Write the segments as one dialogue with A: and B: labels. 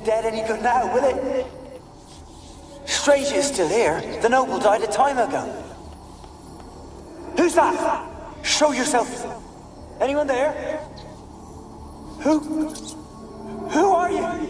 A: dead any good now, will it? Strange it's still here. The noble died a time ago. Who's that? Show yourself. Anyone there? Who? Who are you?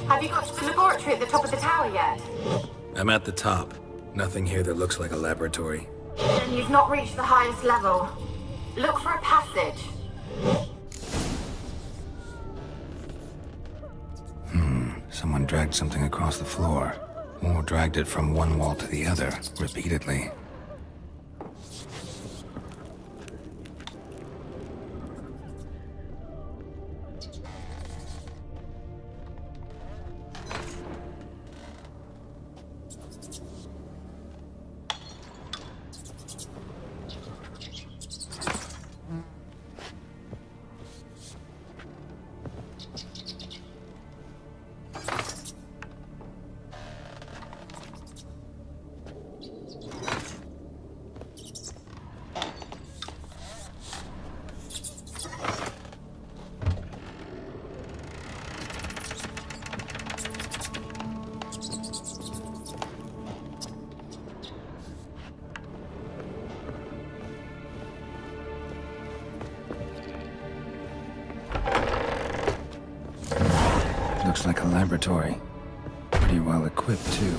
B: Have you got to the laboratory at the top of the tower yet?
C: I'm at the top. Nothing here that looks like a laboratory.
B: Then you've not reached the highest level. Look for a passage.
C: Someone dragged something across the floor. Or dragged it from one wall to the other, repeatedly. Looks like a laboratory. Pretty well equipped, too.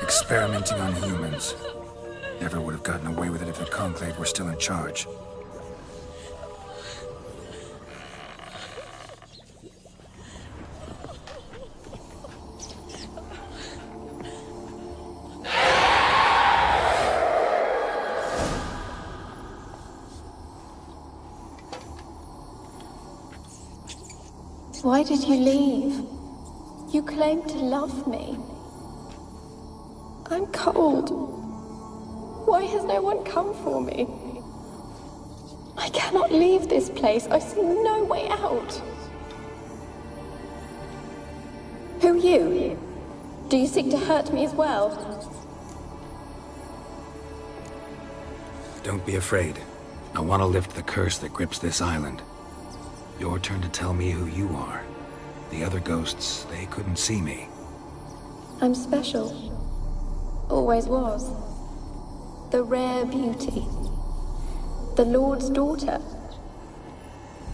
C: Experimenting on humans. Never would have gotten away with it if the Conclave were still in charge.
D: Why did you leave? You claimed to love me. I'm cold. Why has no one come for me? I cannot leave this place. I see no way out. Who are you? Do you seek to hurt me as well?
C: Don't be afraid. I want to lift the curse that grips this island. Your turn to tell me who you are. The other ghosts, they couldn't see me.
D: I'm special. Always was. The rare beauty. The Lord's daughter.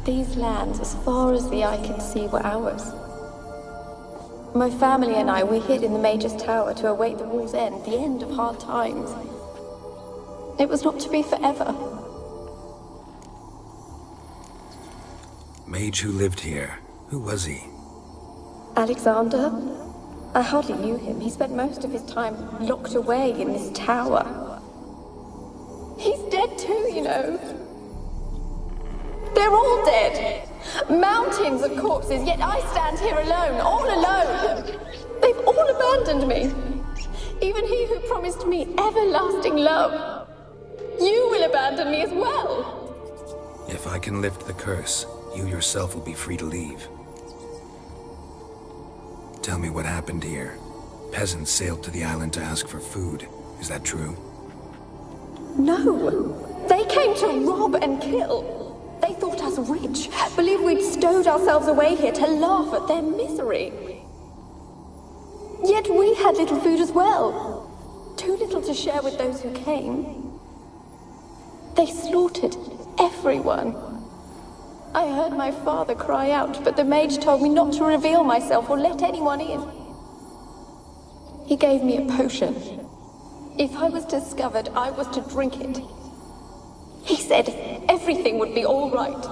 D: These lands, as far as the eye can see, were ours. My family and I, we hid in the Mage's Tower to await the war's end, the end of hard times. It was not to be forever.
C: Mage who lived here. Who was he?
D: Alexander? I hardly knew him. He spent most of his time locked away in this tower. He's dead too, you know. They're all dead. Mountains of corpses, yet I stand here alone, all alone. They've all abandoned me. Even he who promised me everlasting love. You will abandon me as well.
C: If I can lift the curse, you yourself will be free to leave. Tell me what happened here. Peasants sailed to the island to ask for food. Is that true?
D: No. They came to rob and kill. They thought us rich, believed we'd stowed ourselves away here to laugh at their misery. Yet we had little food as well. Too little to share with those who came. They slaughtered everyone. I heard my father cry out, but the mage told me not to reveal myself or let anyone in. He gave me a potion. If I was discovered, I was to drink it. He said everything would be all right.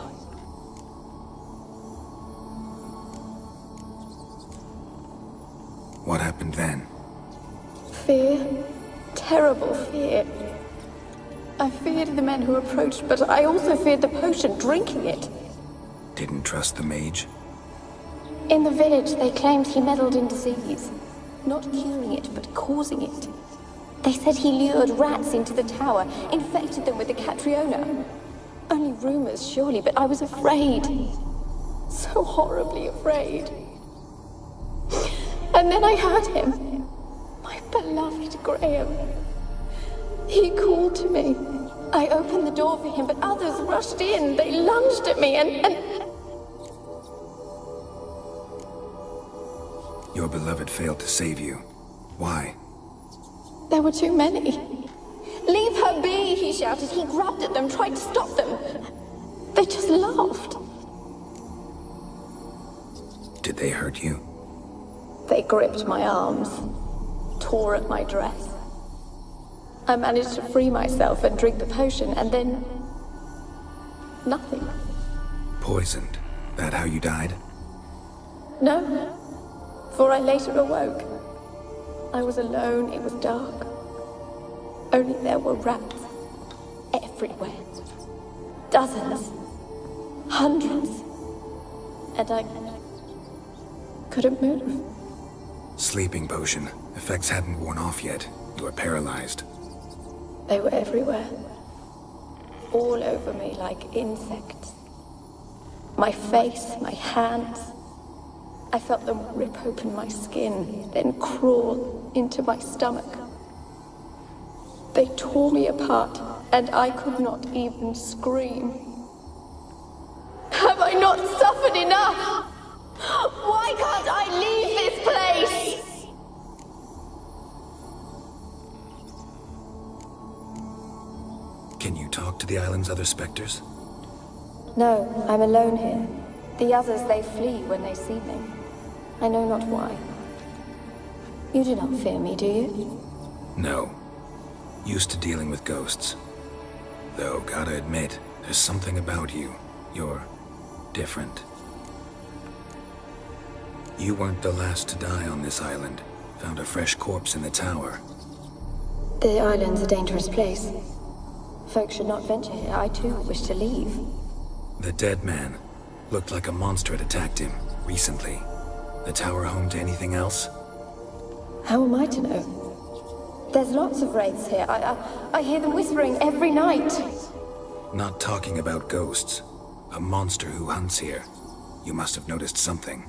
C: What happened then?
D: Fear. Terrible fear. I feared the men who approached, but I also feared the potion, drinking it.
C: Didn't trust the mage?
D: In the village, they claimed he meddled in disease. Not curing it, but causing it. They said he lured rats into the tower, infected them with the Catriona. Only rumors, surely, but I was afraid. So horribly afraid. And then I heard him. My beloved Graham. He called to me. I opened the door for him, but others rushed in. They lunged at me and...
C: Your beloved failed to save you. Why?
D: There were too many. Leave her be, he shouted. He grabbed at them, tried to stop them. They just laughed.
C: Did they hurt you?
D: They gripped my arms, tore at my dress. I managed to free myself and drink the potion, and then... nothing.
C: Poisoned. That how you died?
D: No, for I later awoke. I was alone, it was dark. Only there were rats. Everywhere. Dozens. Hundreds. And I couldn't move.
C: Sleeping potion. Effects hadn't worn off yet. You were paralyzed.
D: They were everywhere. All over me like insects. My face, my hands. I felt them rip open my skin, then crawl into my stomach. They tore me apart, and I could not even scream. Have I not suffered enough? Why can't I leave this place?
C: Can you talk to the island's other specters?
D: No, I'm alone here. The others, they flee when they see me. I know not why. You do not fear me, do you?
C: No. Used to dealing with ghosts. Though, gotta admit, there's something about you. You're different. You weren't the last to die on this island. Found a fresh corpse in the tower.
D: The island's a dangerous place. Folks should not venture here. I too wish to leave.
C: The dead man. Looked like a monster had attacked him, recently. The tower home to anything else?
D: How am I to know? There's lots of wraiths here. I hear them whispering every night.
C: Not talking about ghosts. A monster who hunts here. You must have noticed something.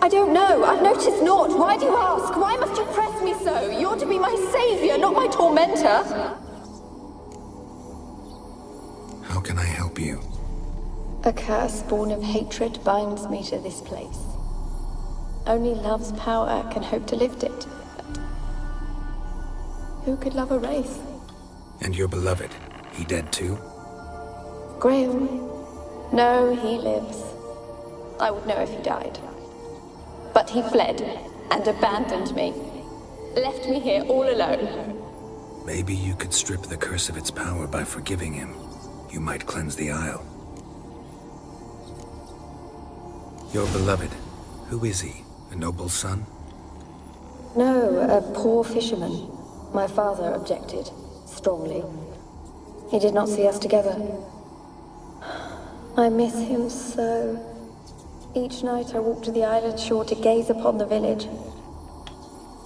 D: I don't know. I've noticed naught. Why do you ask? Why must you press me so? You're to be my savior, not my tormentor.
C: How can I help you?
D: A curse born of hatred binds me to this place. Only love's power can hope to lift it. But who could love a wraith?
C: And your beloved, he dead too?
D: Graham? No, he lives. I would know if he died. But he fled and abandoned me. Left me here all alone.
C: Maybe you could strip the curse of its power by forgiving him. You might cleanse the Isle. Your beloved, who is he? A noble son?
D: No, a poor fisherman. My father objected, strongly. He did not see us together. I miss him so. Each night I walk to the island shore to gaze upon the village.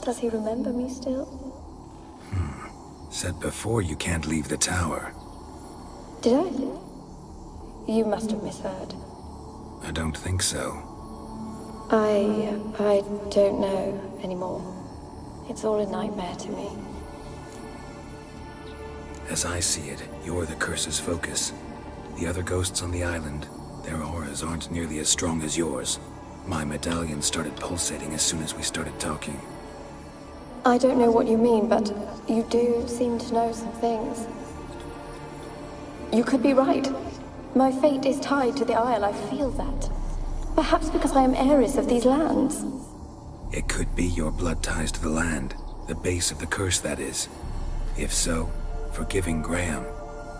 D: Does he remember me still?
C: Said before you can't leave the tower.
D: Did I? You must have misheard.
C: I don't think so.
D: I don't know anymore. It's all a nightmare to me.
C: As I see it, you're the curse's focus. The other ghosts on the island, their auras aren't nearly as strong as yours. My medallion started pulsating as soon as we started talking.
D: I don't know what you mean, but you do seem to know some things. You could be right. My fate is tied to the Isle, I feel that. Perhaps because I am heiress of these lands.
C: It could be your blood ties to the land, the base of the curse, that is. If so, forgiving Graham,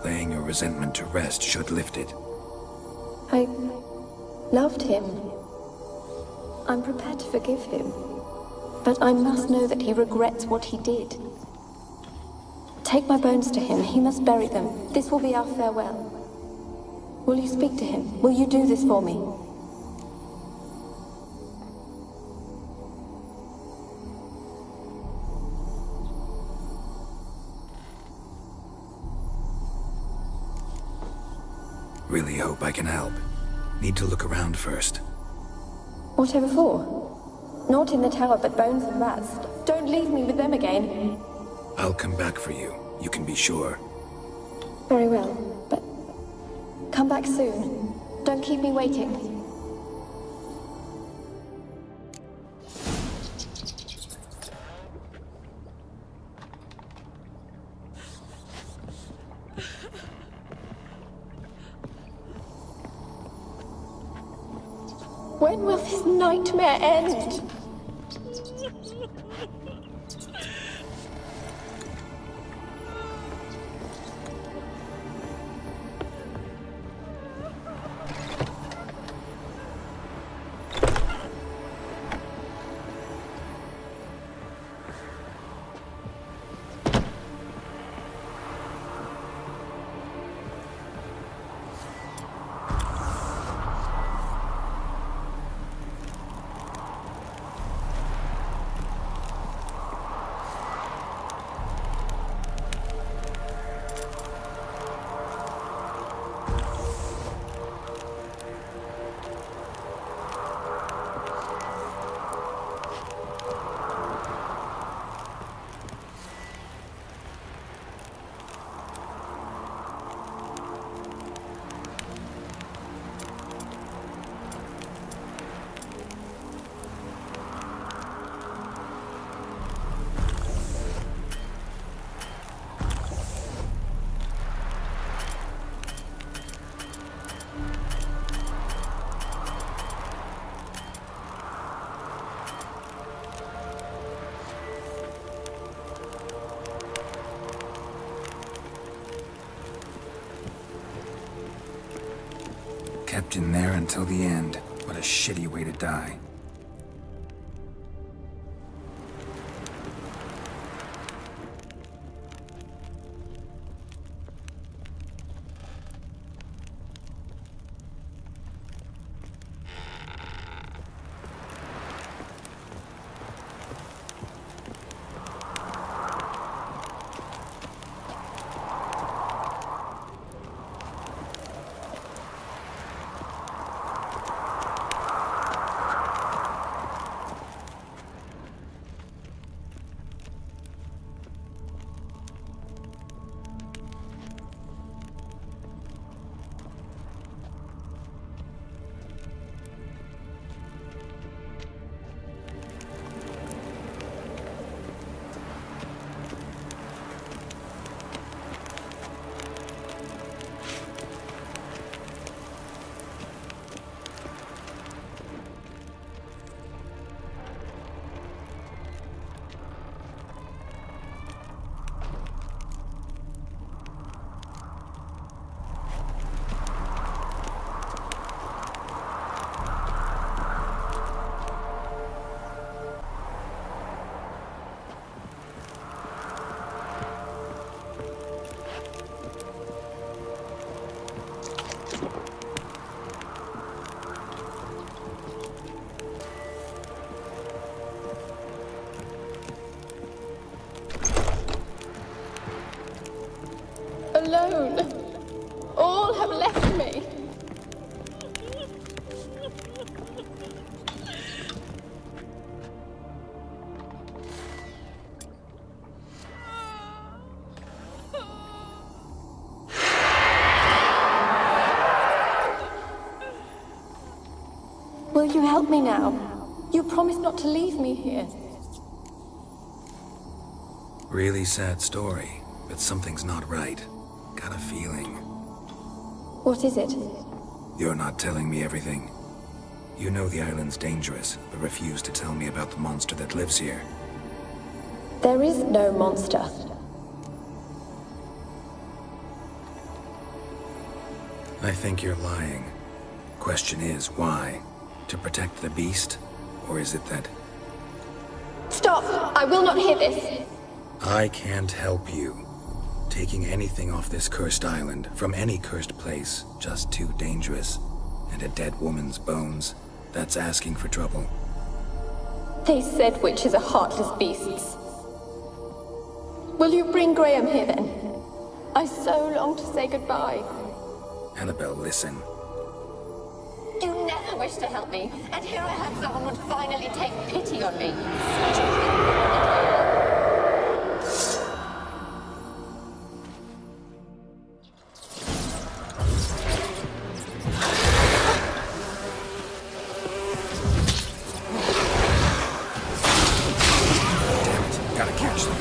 C: laying your resentment to rest should lift it.
D: I loved him. I'm prepared to forgive him. But I must know that he regrets what he did. Take my bones to him. He must bury them. This will be our farewell. Will you speak to him? Will you do this for me?
C: Really hope I can help. Need to look around first.
D: Whatever for? Not in the tower, but bones and rats. Don't leave me with them again.
C: I'll come back for you. You can be sure.
D: Very well, but come back soon. Don't keep me waiting. When will this nightmare end?
C: Trapped in there until the end. What a shitty way to die.
D: Alone. All have left me. Will you help me now? You promised not to leave me here.
C: Really sad story, but something's not right. Got a feeling.
D: What is it?
C: You're not telling me everything. You know the island's dangerous, but refuse to tell me about the monster that lives here.
D: There is no monster.
C: I think you're lying. Question is, why? To protect the beast? Or is it that...
D: Stop! I will not hear this!
C: I can't help you. Taking anything off this cursed island, from any cursed place, just too dangerous. And a dead woman's bones, that's asking for trouble.
D: They said witches are heartless beasts. Will you bring Graham here then? I so long to say goodbye.
C: Annabelle, listen.
D: You never wished to help me, and here I have someone would finally take pity on me.
C: Gotta catch them.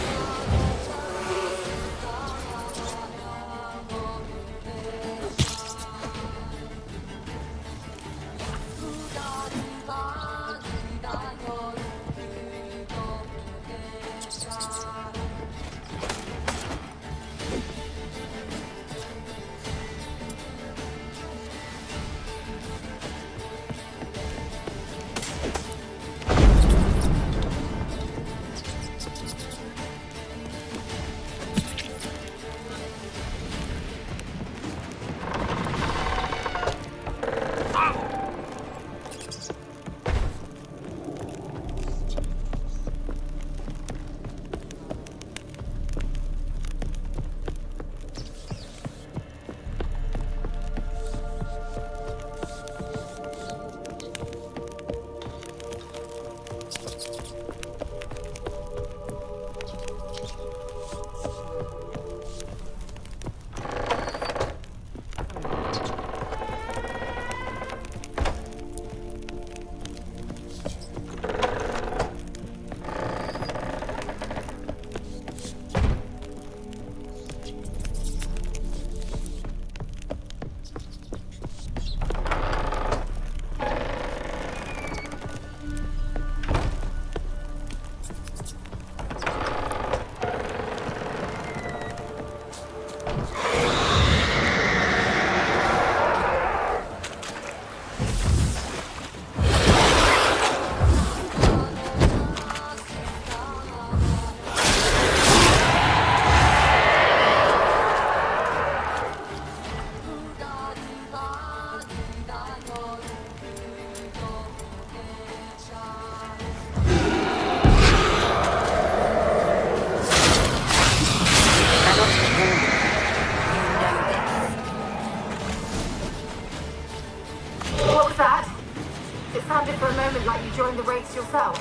B: join the race yourself?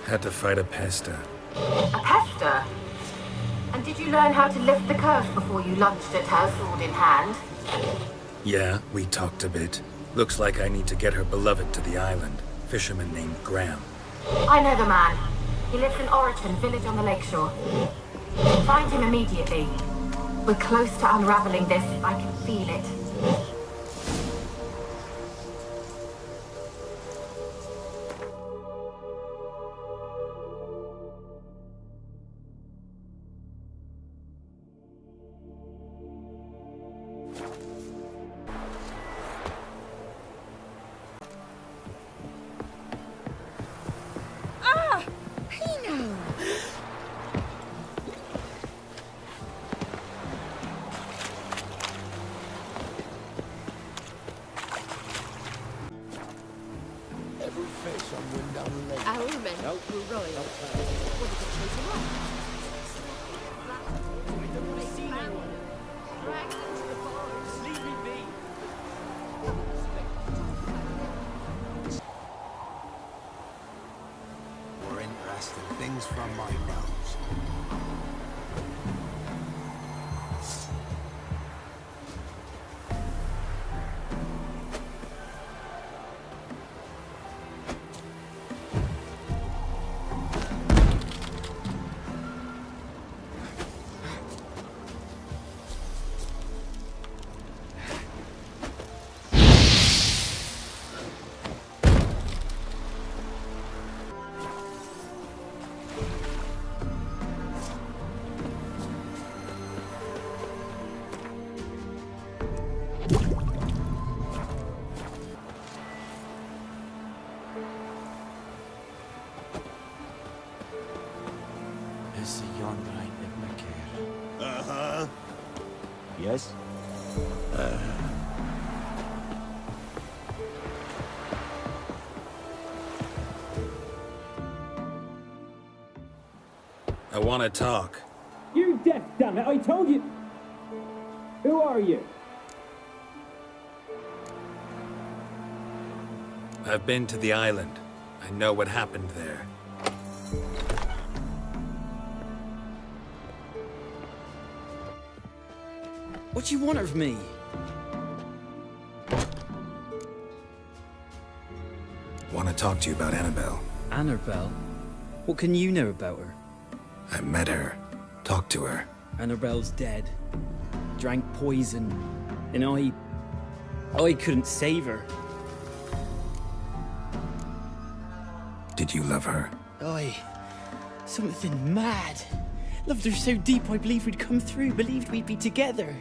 C: Had to fight a pester.
B: A pester? And did you learn how to lift the curse before you lunged at her, sword in hand?
C: Yeah, we talked a bit. Looks like I need to get her beloved to the island. Fisherman named Graham.
B: I know the man. He lives in Oriton, village on the lakeshore. Find him immediately. We're close to unraveling this. I can feel it.
E: More interesting things from my nose.
F: Is the yonder ain't in my care?
E: Uh-huh.
F: Yes?
C: I want to talk.
G: You're deaf, damn it! I told you! Who are you?
C: I've been to the island. I know what happened there.
F: What do you want of me?
C: Want to talk to you about Annabelle.
F: Annabelle? What can you know about her?
C: I met her. Talked to her.
F: Annabelle's dead. Drank poison. And I couldn't save her.
C: Did you love her?
F: Something mad. Loved her so deep I believed we'd come through, believed we'd be together.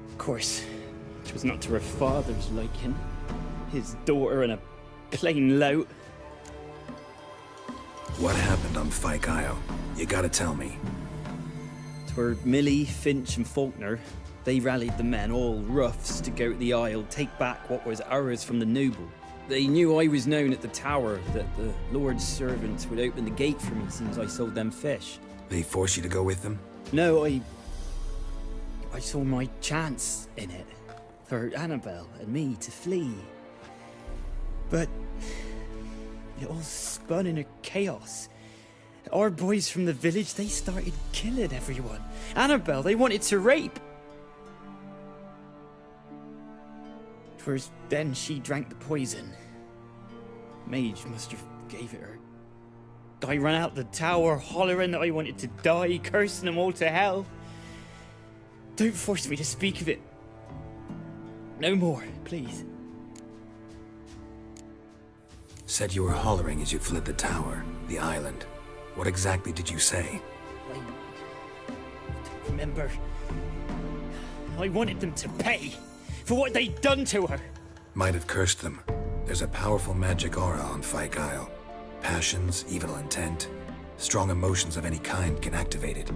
F: Of course, it was not to her father's liking. His daughter and a plain lout.
C: What happened on Fyke Isle? You gotta tell me.
F: 'Twere Millie, Finch and Faulkner. They rallied the men, all roughs, to go to the Isle, take back what was ours from the noble. They knew I was known at the tower, that the Lord's servants would open the gate for me since I sold them fish.
C: They forced you to go with them?
F: No, I saw my chance in it. For Annabelle and me to flee. But it all spun in a chaos. Our boys from the village, they started killing everyone. Annabelle, they wanted to rape. 'Twas then she drank the poison. Mage must have gave it her. I ran out the tower hollering that I wanted to die, cursing them all to hell. Don't force me to speak of it. No more, please.
C: Said you were hollering as you fled the tower, the island. What exactly did you say?
F: I don't remember. I wanted them to pay for what they'd done to her.
C: Might have cursed them. There's a powerful magic aura on Fyke Isle. Passions, evil intent, strong emotions of any kind can activate it.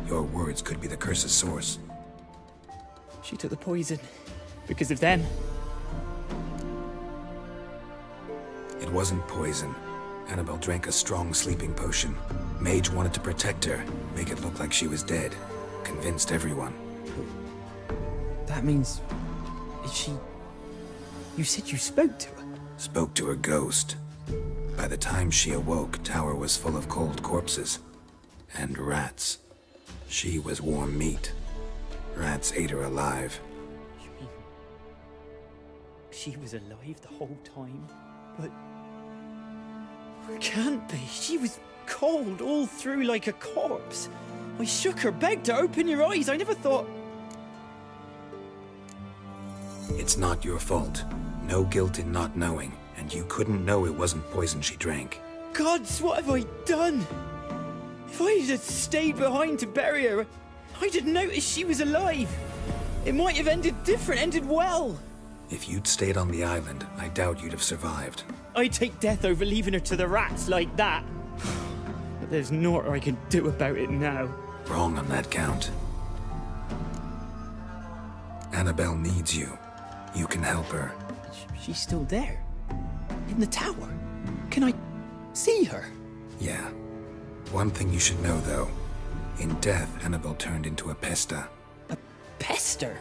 C: Your words could be the curse's source.
F: She took the poison because of them.
C: It wasn't poison. Annabelle drank a strong sleeping potion. Mage wanted to protect her, make it look like she was dead. Convinced everyone.
F: That means... is she... You said you spoke to her?
C: Spoke to her ghost. By the time she awoke, Tower was full of cold corpses. And rats. She was warm meat. Rats ate her alive.
F: You mean she was alive the whole time? But can't be. She was cold all through like a corpse. I shook her, begged her, open your eyes. I never thought...
C: It's not your fault. No guilt in not knowing, and you couldn't know it wasn't poison she drank.
F: Gods, what have I done? If I had stayed behind to bury her, I'd have noticed she was alive. It might have ended different, ended well.
C: If you'd stayed on the island, I doubt you'd have survived.
F: I'd take death over leaving her to the rats like that. But there's naught I can do about it now.
C: Wrong on that count. Annabelle needs you. You can help her.
F: She's still there. In the tower. Can I see her?
C: Yeah. One thing you should know, though. In death, Annabelle turned into a pesta.
F: A pester?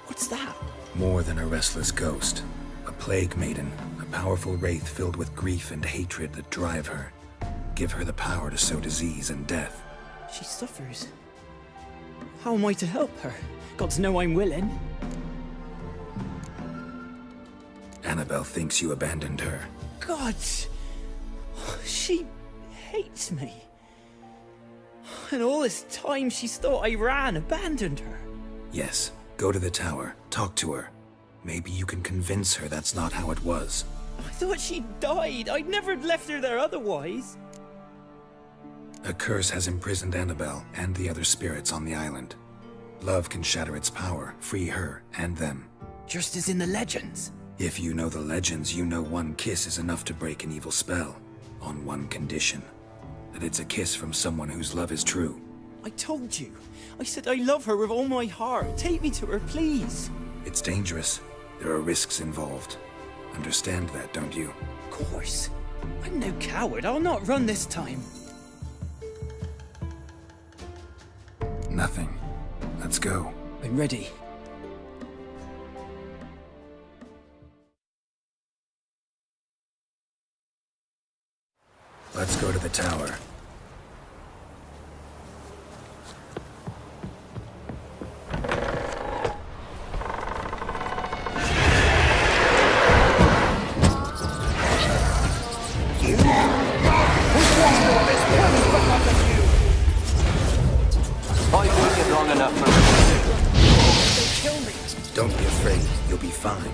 F: What's that?
C: More than a restless ghost. A plague maiden. A powerful wraith filled with grief and hatred that drive her. Give her the power to sow disease and death.
F: She suffers. How am I to help her? Gods know I'm willing.
C: Annabelle thinks you abandoned her.
F: Gods! She hates me. And all this time she's thought I ran, abandoned her.
C: Yes, go to the tower, talk to her. Maybe you can convince her that's not how it was.
F: I thought she died. I'd never left her there otherwise.
C: A curse has imprisoned Annabelle and the other spirits on the island. Love can shatter its power, free her and them.
F: Just as in the legends.
C: If you know the legends, you know one kiss is enough to break an evil spell. On one condition. That it's a kiss from someone whose love is true.
F: I told you. I said I love her with all my heart. Take me to her, please.
C: It's dangerous. There are risks involved. Understand that, don't you?
F: Of course. I'm no coward. I'll not run this time.
C: Nothing. Let's go.
F: I'm ready.
C: Let's go to the tower.
A: I waited long enough for
F: Kill me.
C: Don't be afraid. You'll be fine.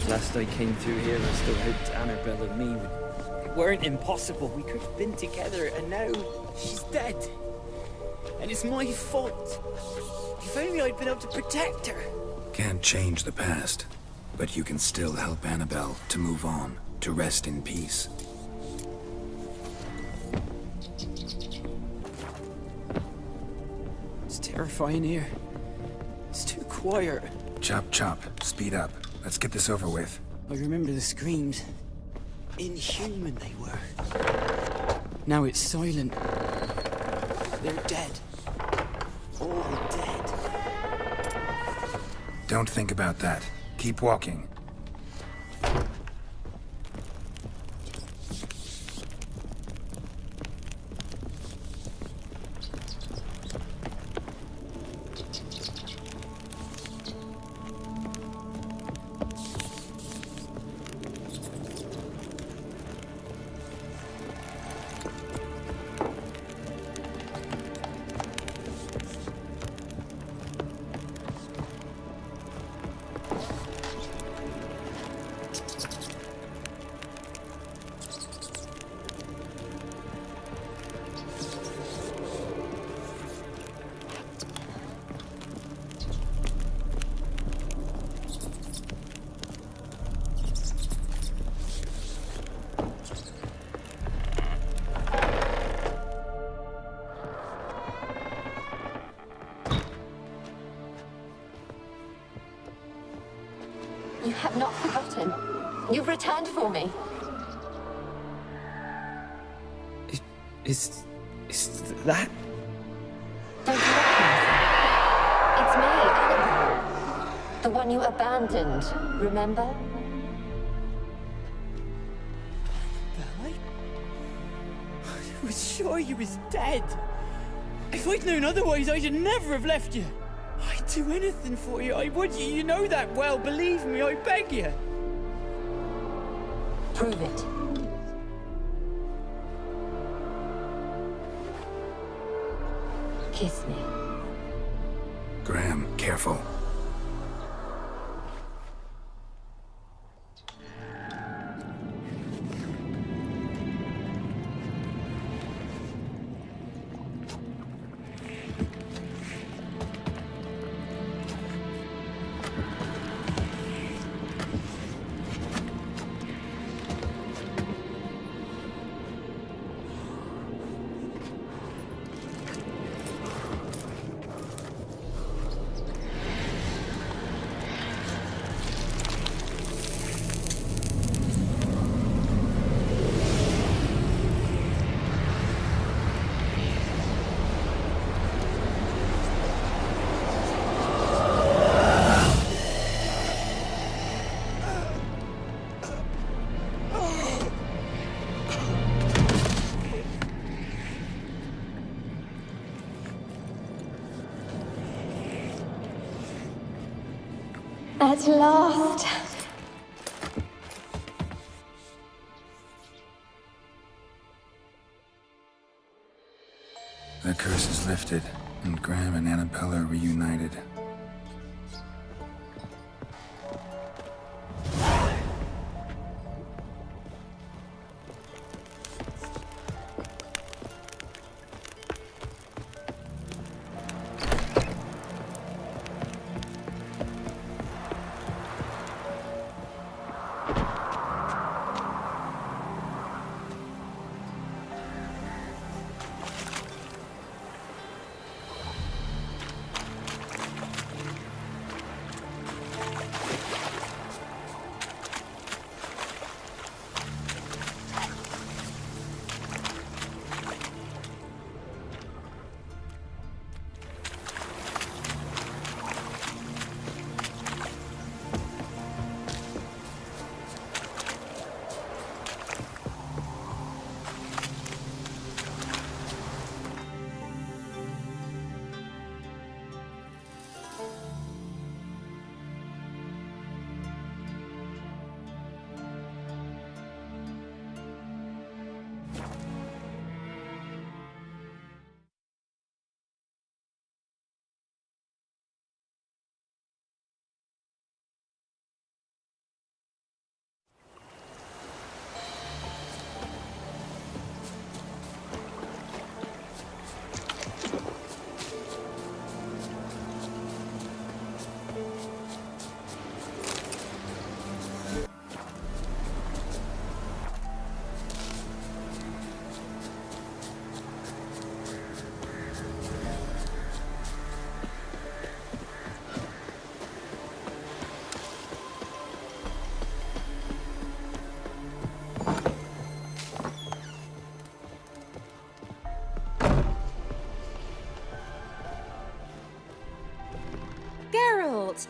F: Last I came through here, I still hoped Annabelle and me weren't impossible. We could have been together, and now she's dead. And it's my fault. If only I'd been able to protect her.
C: Can't change the past, but you can still help Annabelle to move on, to rest in peace.
F: It's terrifying here. It's too quiet.
C: Chop, chop. Speed up. Let's get this over with.
F: I remember the screams. Inhuman they were. Now it's silent. They're dead. All dead.
C: Don't think about that. Keep walking.
H: You have not forgotten. You've returned for me.
F: Is that?
H: Don't you recognize? It's me, Annabelle. The one you abandoned, remember?
F: I was sure you was dead. If I'd known otherwise, I'd never have left you. I'd do anything for you. I would. You know that well. Believe me, I beg you.
H: Prove it. Kiss me.
C: Graham, careful.
D: At last.
C: The curse is lifted, and Graham and Annabelle are reunited.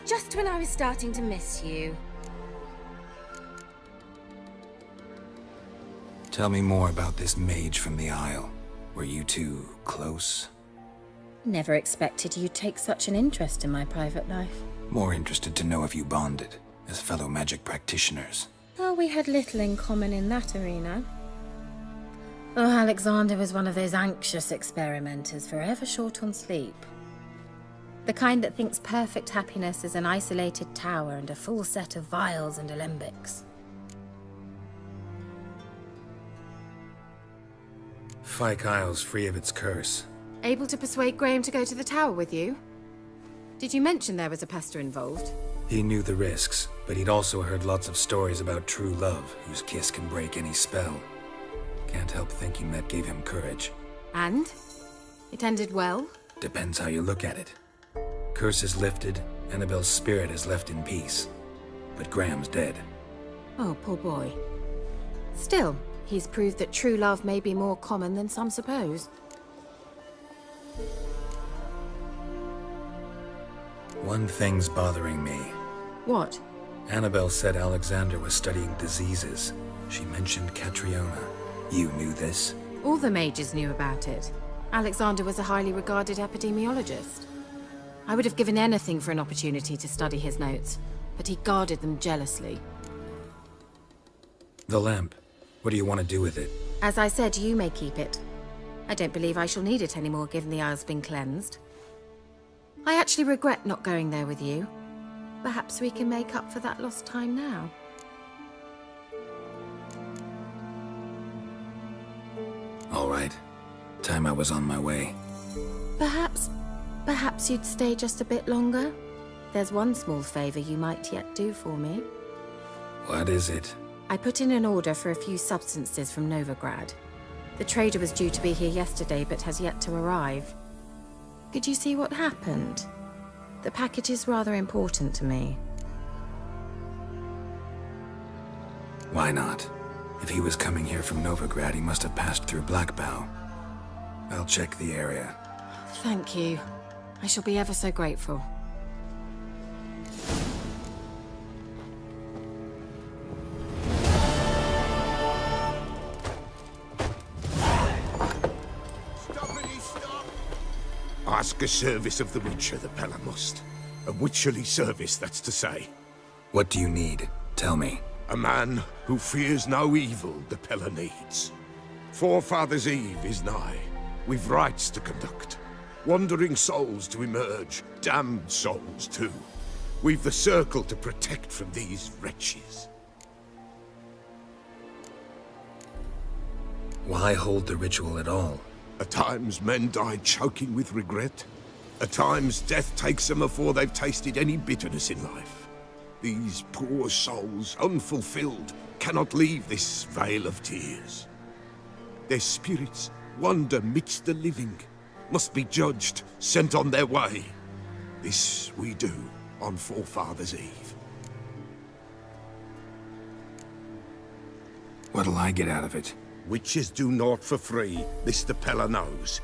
I: Just when I was starting to miss you.
C: Tell me more about this mage from the Isle. Were you two close?
I: Never expected you'd take such an interest in my private life.
C: More interested to know if you bonded, as fellow magic practitioners.
I: Oh, we had little in common in that arena. Oh, Alexander was one of those anxious experimenters, forever short on sleep. The kind that thinks perfect happiness is an isolated tower and a full set of vials and alembics.
C: Fyke Isle's free of its curse.
I: Able to persuade Graham to go to the tower with you? Did you mention there was a pester involved?
C: He knew the risks, but he'd also heard lots of stories about true love, whose kiss can break any spell. Can't help thinking that gave him courage.
I: And? It ended well?
C: Depends how you look at it. Curse is lifted, Annabelle's spirit is left in peace. but Graham's dead.
I: Oh, poor boy. Still, he's proved that true love may be more common than some suppose.
C: One thing's bothering me.
I: What?
C: Annabelle said Alexander was studying diseases. She mentioned Catriona. You knew this?
I: All the mages knew about it. Alexander was a highly regarded epidemiologist. I would have given anything for an opportunity to study his notes, but he guarded them jealously.
C: The lamp. What do you want to do with it?
I: As I said, you may keep it. I don't believe I shall need it anymore, given the Isle's been cleansed. I actually regret not going there with you. Perhaps we can make up for that lost time now.
C: All right. Time I was on my way.
I: Perhaps you'd stay just a bit longer? There's one small favor you might yet do for me.
C: What is it?
I: I put in an order for a few substances from Novigrad. The trader was due to be here yesterday, but has yet to arrive. Could you see what happened? The package is rather important to me.
C: Why not? If he was coming here from Novigrad, he must have passed through Blackbow. I'll check the area.
I: Thank you. I shall be ever so grateful.
E: Ask a service of the Witcher, the Pellar must. A witcherly service, that's to say.
C: What do you need? Tell me.
E: A man who fears no evil the Pellar needs. Forefathers' Eve is nigh. We've rites to conduct. Wandering souls to emerge. Damned souls, too. We've the circle to protect from these wretches.
C: Why hold the ritual at all?
E: At times men die choking with regret. At times death takes them before they've tasted any bitterness in life. These poor souls, unfulfilled, cannot leave this vale of tears. Their spirits wander midst the living, must be judged, sent on their way. This we do on Forefathers' Eve.
C: What'll I get out of it?
E: Witches do naught for free, this the Pellar knows.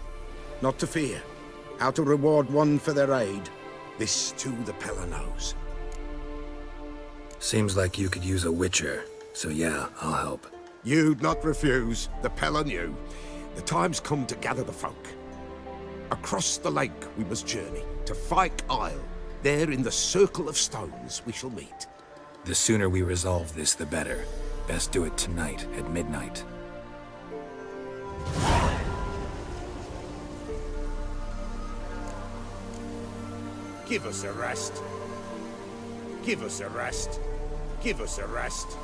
E: Not to fear. How to reward one for their aid, this too the Pellar knows.
C: Seems like you could use a witcher, so yeah, I'll help.
E: You'd not refuse, the Pellar knew. The time's come to gather the folk. Across the lake we must journey, to Fyke Isle. There in the circle of stones we shall meet.
C: The sooner we resolve this, the better. Best do it tonight, at midnight.
E: Give us a rest. Give us a rest. Give us a rest.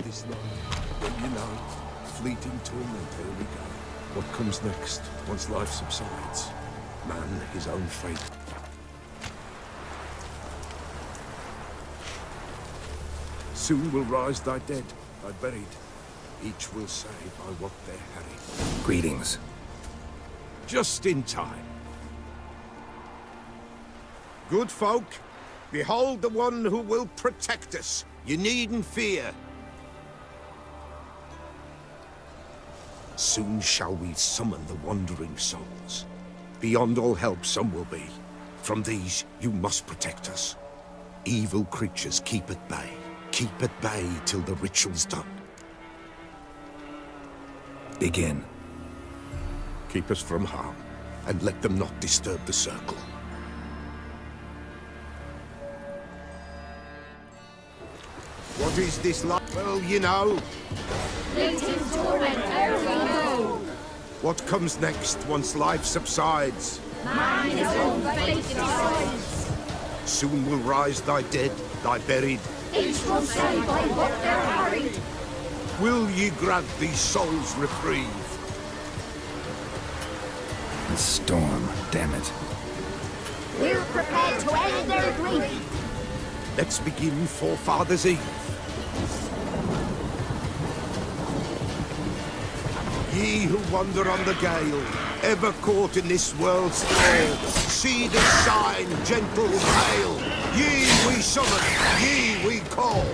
E: This life, well, you know, fleeting torment, there we go. What comes next, once life subsides? Man, his own fate. Soon will rise thy dead, thy buried. Each will say by what they're harried.
C: Greetings.
E: Just in time. Good folk, behold the one who will protect us. You needn't fear. Soon shall we summon the wandering souls. Beyond all help some will be. From these you must protect us. Evil creatures keep at bay. Keep at bay till the ritual's done.
C: Begin.
E: Keep us from harm. and let them not disturb the circle. What is this like? Well, you know. What comes next once life subsides? Soon will rise thy dead, thy buried.
J: Each will say by what they're harried.
E: Will ye grant these souls reprieve?
C: The storm, damn it.
J: We're prepared to end their grief.
E: Let's begin Forefathers' Eve. Ye who wander on the gale, ever caught in this world's thrall, see the sign, gentle hail. Ye we summon, ye we call.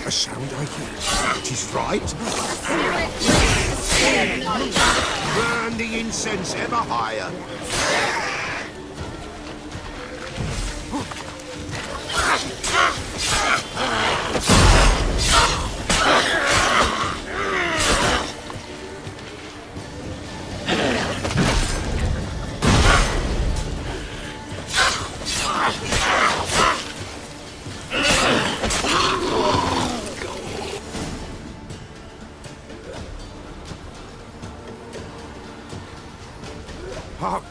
E: A sound I hear. It is right. Burn the incense ever higher. Hark!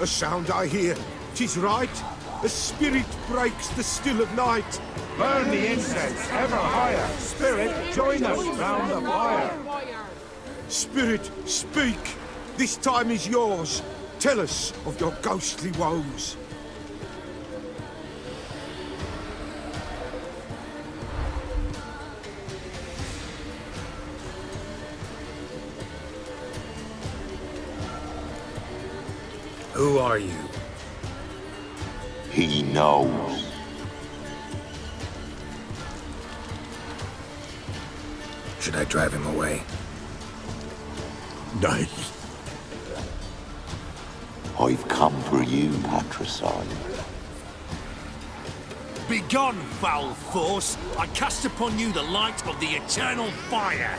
E: A sound I hear. 'Tis right. A spirit breaks the still of night.
K: Burn the incense ever higher. Spirit, join us round the fire.
E: Spirit, speak. This time is yours. Tell us of your ghostly woes.
C: Who are you?
L: He knows.
C: Should I drive him away?
E: Nay.
L: I've come for you, patricide.
M: Begone, foul force! I cast upon you the light of the eternal fire!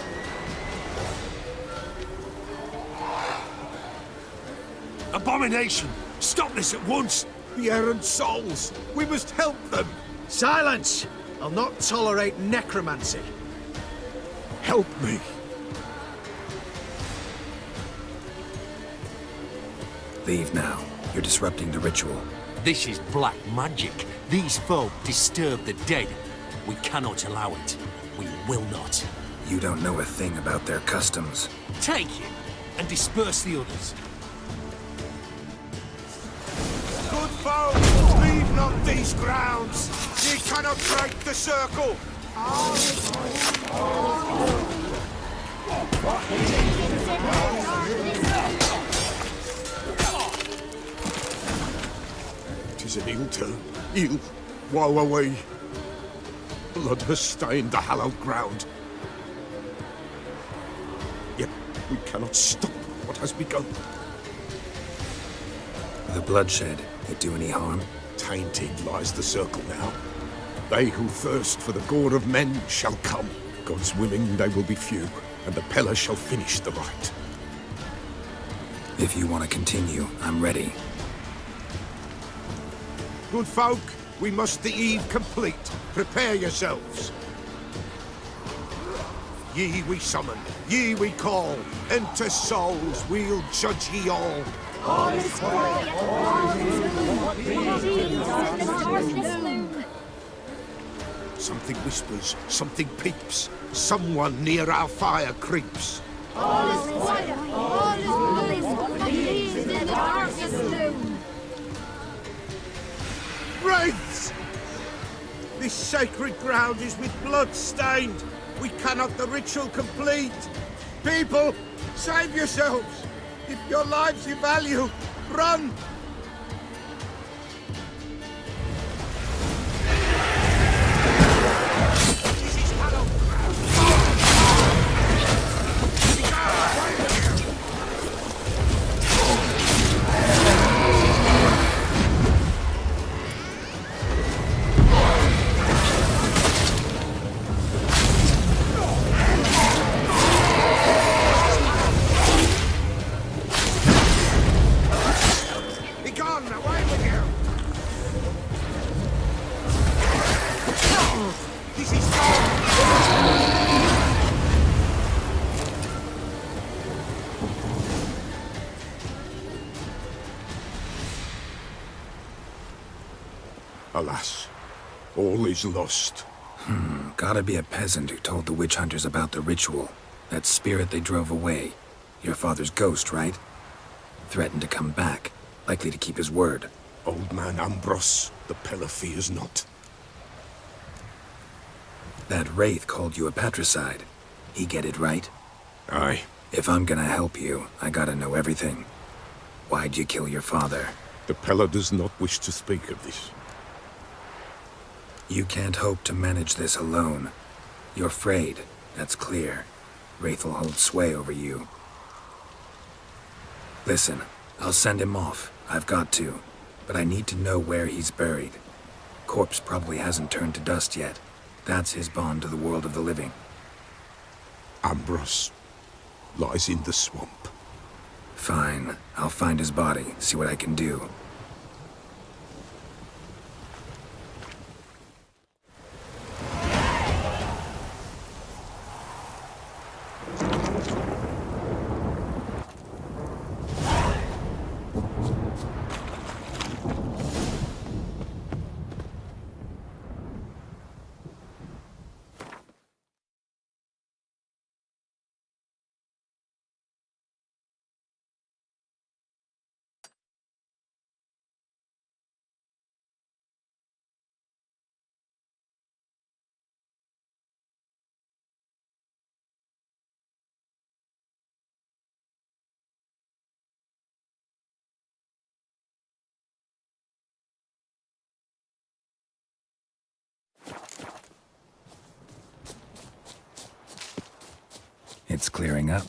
M: Abomination! Stop this at once!
E: The errant souls! We must help them!
N: Silence! I'll not tolerate necromancy.
E: Help me!
C: Leave now. You're disrupting the ritual.
M: This is black magic. These folk disturb the dead. We cannot allow it. We will not.
C: You don't know a thing about their customs.
M: Take him and disperse the others.
E: Good folk, leave not these grounds. Ye cannot break the circle. Tis an ill turn. Ill. Woe away. Blood has stained the hallowed ground. Yet we cannot stop what has begun.
C: The bloodshed, it do any harm?
E: Tainted lies the circle now. They who thirst for the gore of men shall come. God's willing, they will be few, and the Pellar shall finish the rite.
C: If you want to continue, I'm ready.
E: Good folk, we must the eve complete. Prepare yourselves. Ye we summon, ye we call. Enter souls, we'll judge ye all.
J: All is quiet, all is gloom.
E: Something whispers, something peeps. Someone near our fire creeps.
J: All is quiet, all is gloom. In the darkest gloom.
E: Wraiths! This sacred ground is with blood stained. We cannot the ritual complete. People, save yourselves. If your lives you value, run! This is wrong! Alas, all is lost.
C: Gotta be a peasant who told the witch hunters about the ritual. That spirit they drove away. Your father's ghost, right? Threatened to come back. Likely to keep his word.
E: Old man Ambros, the Pellar fears not.
C: That wraith called you a patricide. He get it right?
E: Aye.
C: If I'm gonna help you, I gotta know everything. Why'd you kill your father?
E: The Pellar does not wish to speak of this.
C: You can't hope to manage this alone. You're afraid, that's clear. Wraith will hold sway over you. Listen, I'll send him off. I've got to. But I need to know where he's buried. Corpse probably hasn't turned to dust yet. That's his bond to the world of the living.
E: Ambros lies in the swamp.
C: Fine. I'll find his body, see what I can do. It's clearing up.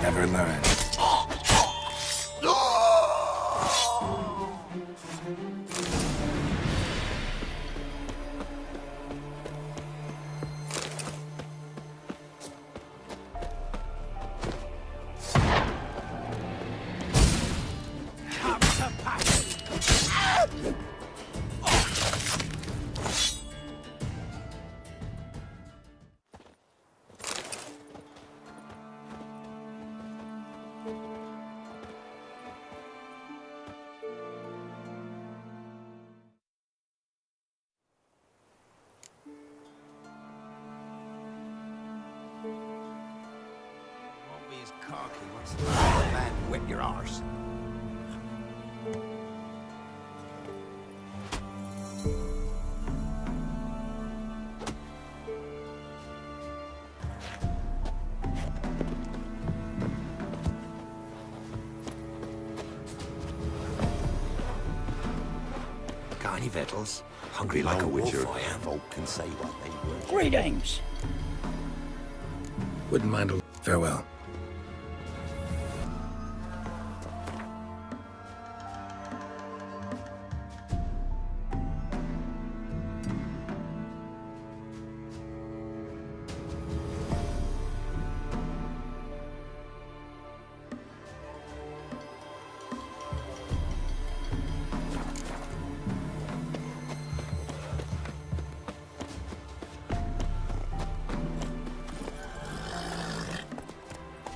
C: Never learn.
M: Won't be as cocky once the man wet your arse. Got any victuals? Hungry like a wolf, I am.
L: Folk can say what they wish.
O: Greetings.
C: Wouldn't mind a... Farewell.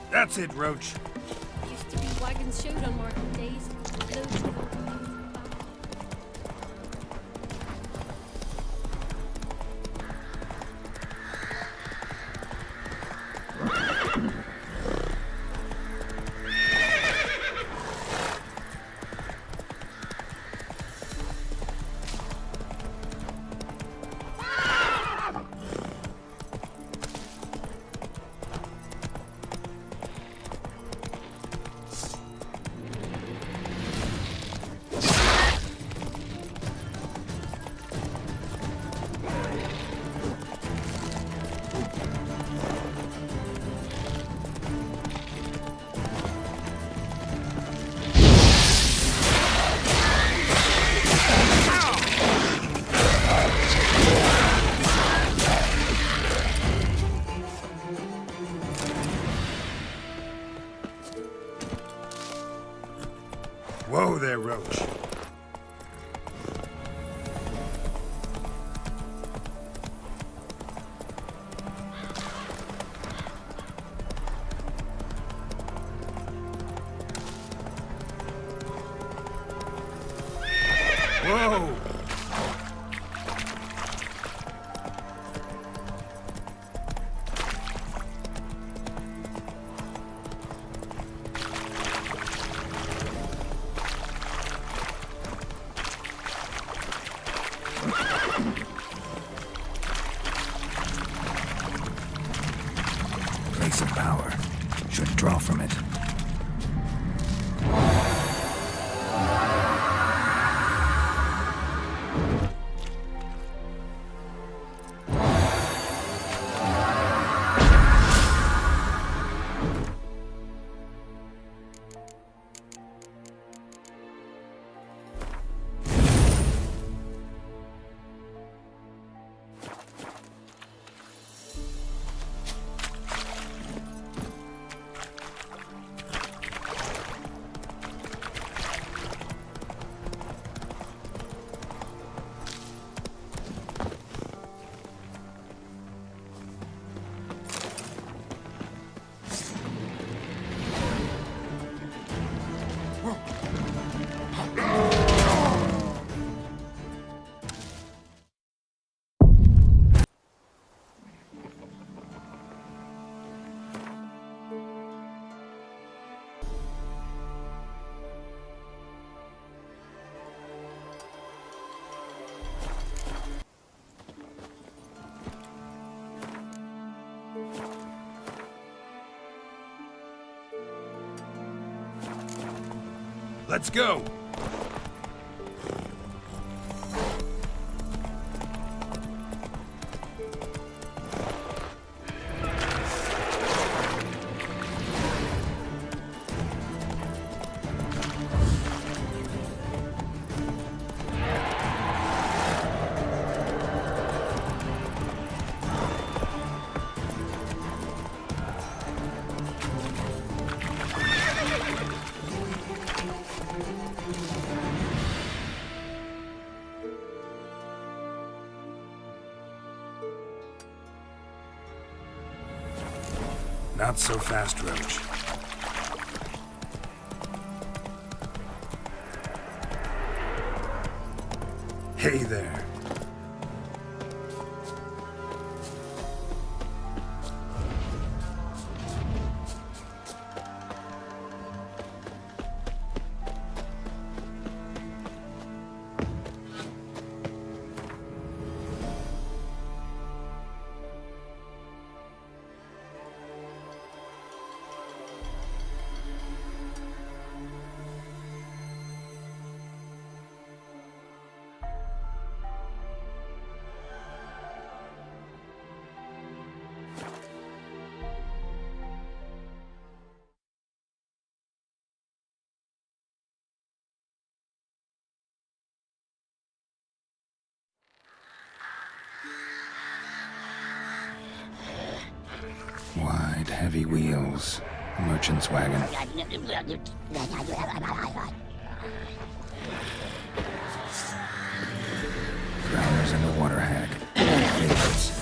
K: That's it, Roach.
J: Used to be wagons showed on market days. Loads of them.
K: Whoa there, Roach. Whoa!
C: Place of power. Should draw from it.
K: Let's go!
C: Not so fast, Roach. Hey there. Wide, heavy wheels. Merchant's wagon. Drowners and a water hag. Favorites.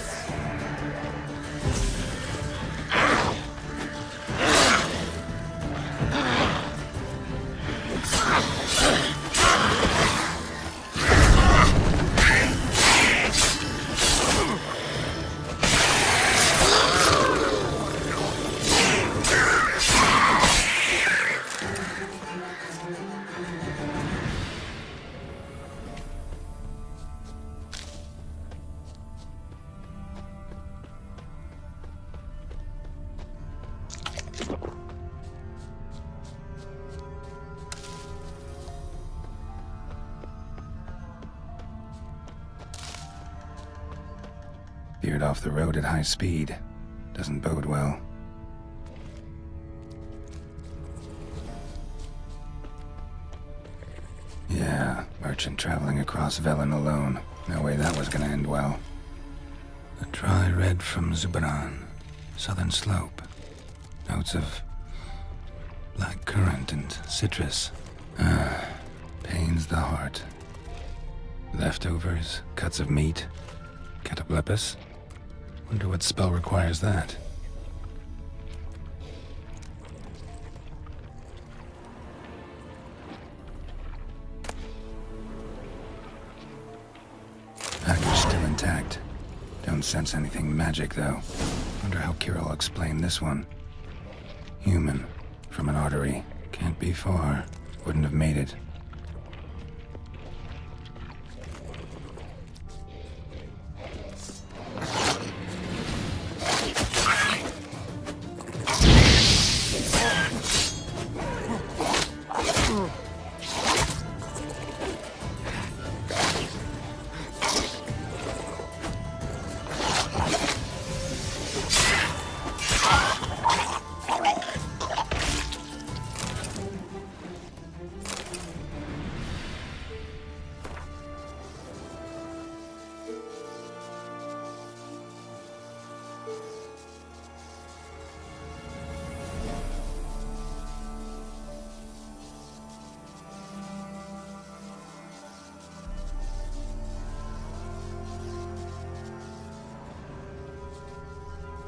C: Veered off the road at high speed. Doesn't bode well. Yeah, merchant traveling across Velen alone. No way that was gonna end well. A dry red from Zubran. Southern slope. Notes of black currant and citrus. Pains the heart. Leftovers, cuts of meat. Cataplepis? Wonder what spell requires that. Package still intact. Don't sense anything magic, though. Wonder how Keira will explain this one. Human. From an artery. Can't be far. Wouldn't have made it.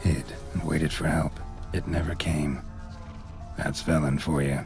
C: Hid and waited for help. It never came. That's Velen for you.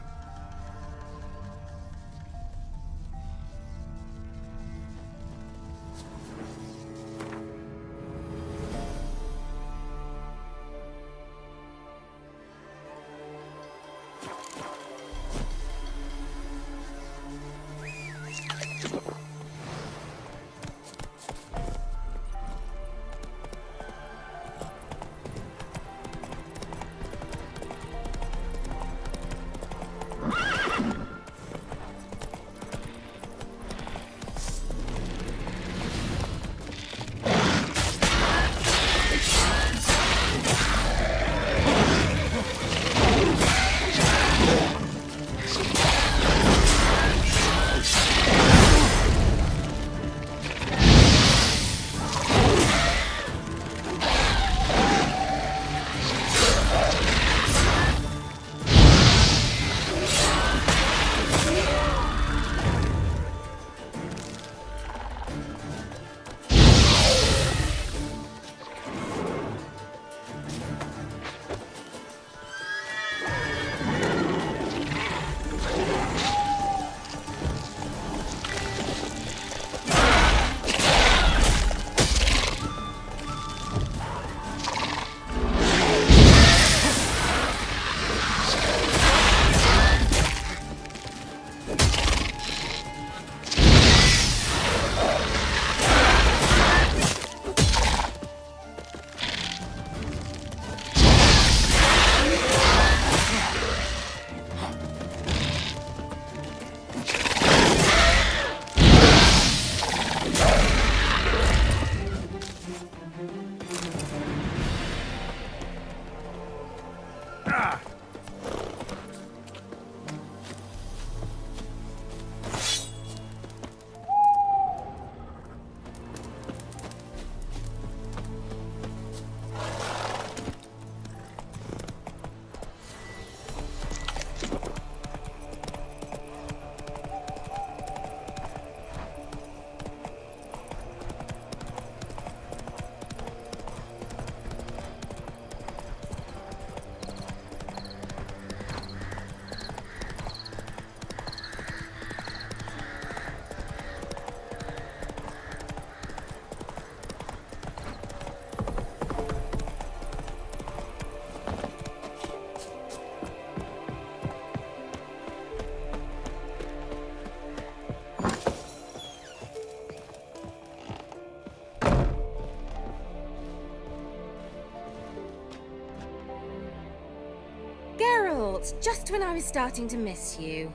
I: thought, just when I was starting to miss you.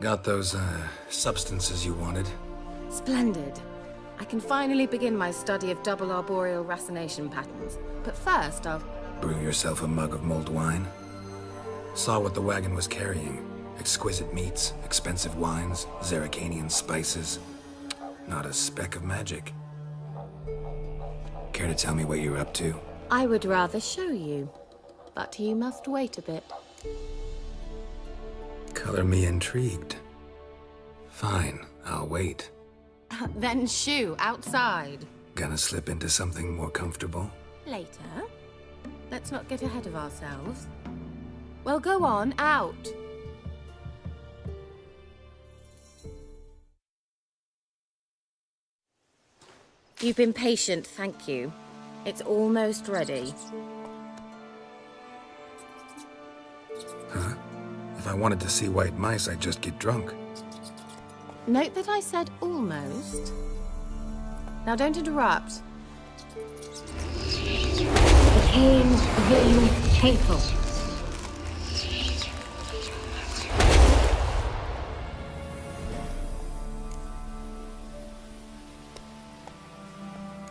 C: Got those, substances you wanted?
I: Splendid. I can finally begin my study of double arboreal racination patterns. But first, I'll...
C: Brew yourself a mug of mulled wine? Saw what the wagon was carrying. Exquisite meats, expensive wines, Zerrikanian spices. Not a speck of magic. Care to tell me what you're up to?
I: I would rather show you, but you must wait a bit.
C: Color me intrigued. Fine, I'll wait.
I: Then shoo, outside.
C: Gonna slip into something more comfortable?
I: Later. Let's not get ahead of ourselves. Well, go on, out. You've been patient, thank you. It's almost ready.
C: Huh? If I wanted to see white mice, I'd just get drunk.
I: Note that I said almost. Now don't interrupt. The Kane Vim Faithful.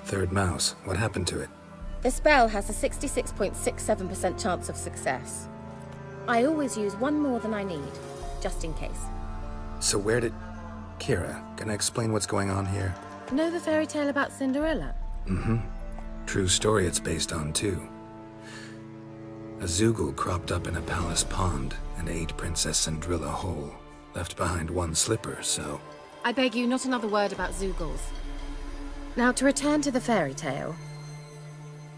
C: Third mouse. What happened to it?
I: The spell has a 66.67% chance of success. I always use one more than I need, just in case.
C: So where did... Keira, can I explain what's going on here?
I: Know the fairy tale about Cinderella?
C: Mm-hmm. True story it's based on, too. A Zoogle cropped up in a palace pond and ate Princess Cinderella whole. Left behind one slipper, so...
I: I beg you, not another word about Zoogles. Now, to return to the fairy tale,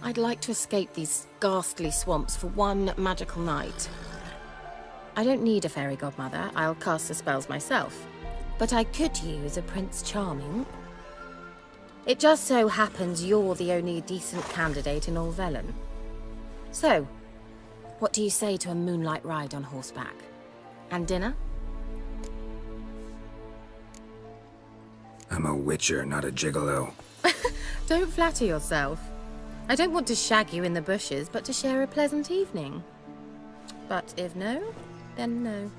I: I'd like to escape these ghastly swamps for one magical night. I don't need a fairy godmother, I'll cast the spells myself. But I could use a Prince Charming. It just so happens you're the only decent candidate in all Velen. So, what do you say to a moonlight ride on horseback? And dinner?
C: I'm a witcher, not a gigolo.
I: Don't flatter yourself. I don't want to shag you in the bushes, but to share a pleasant evening. But if no, then no.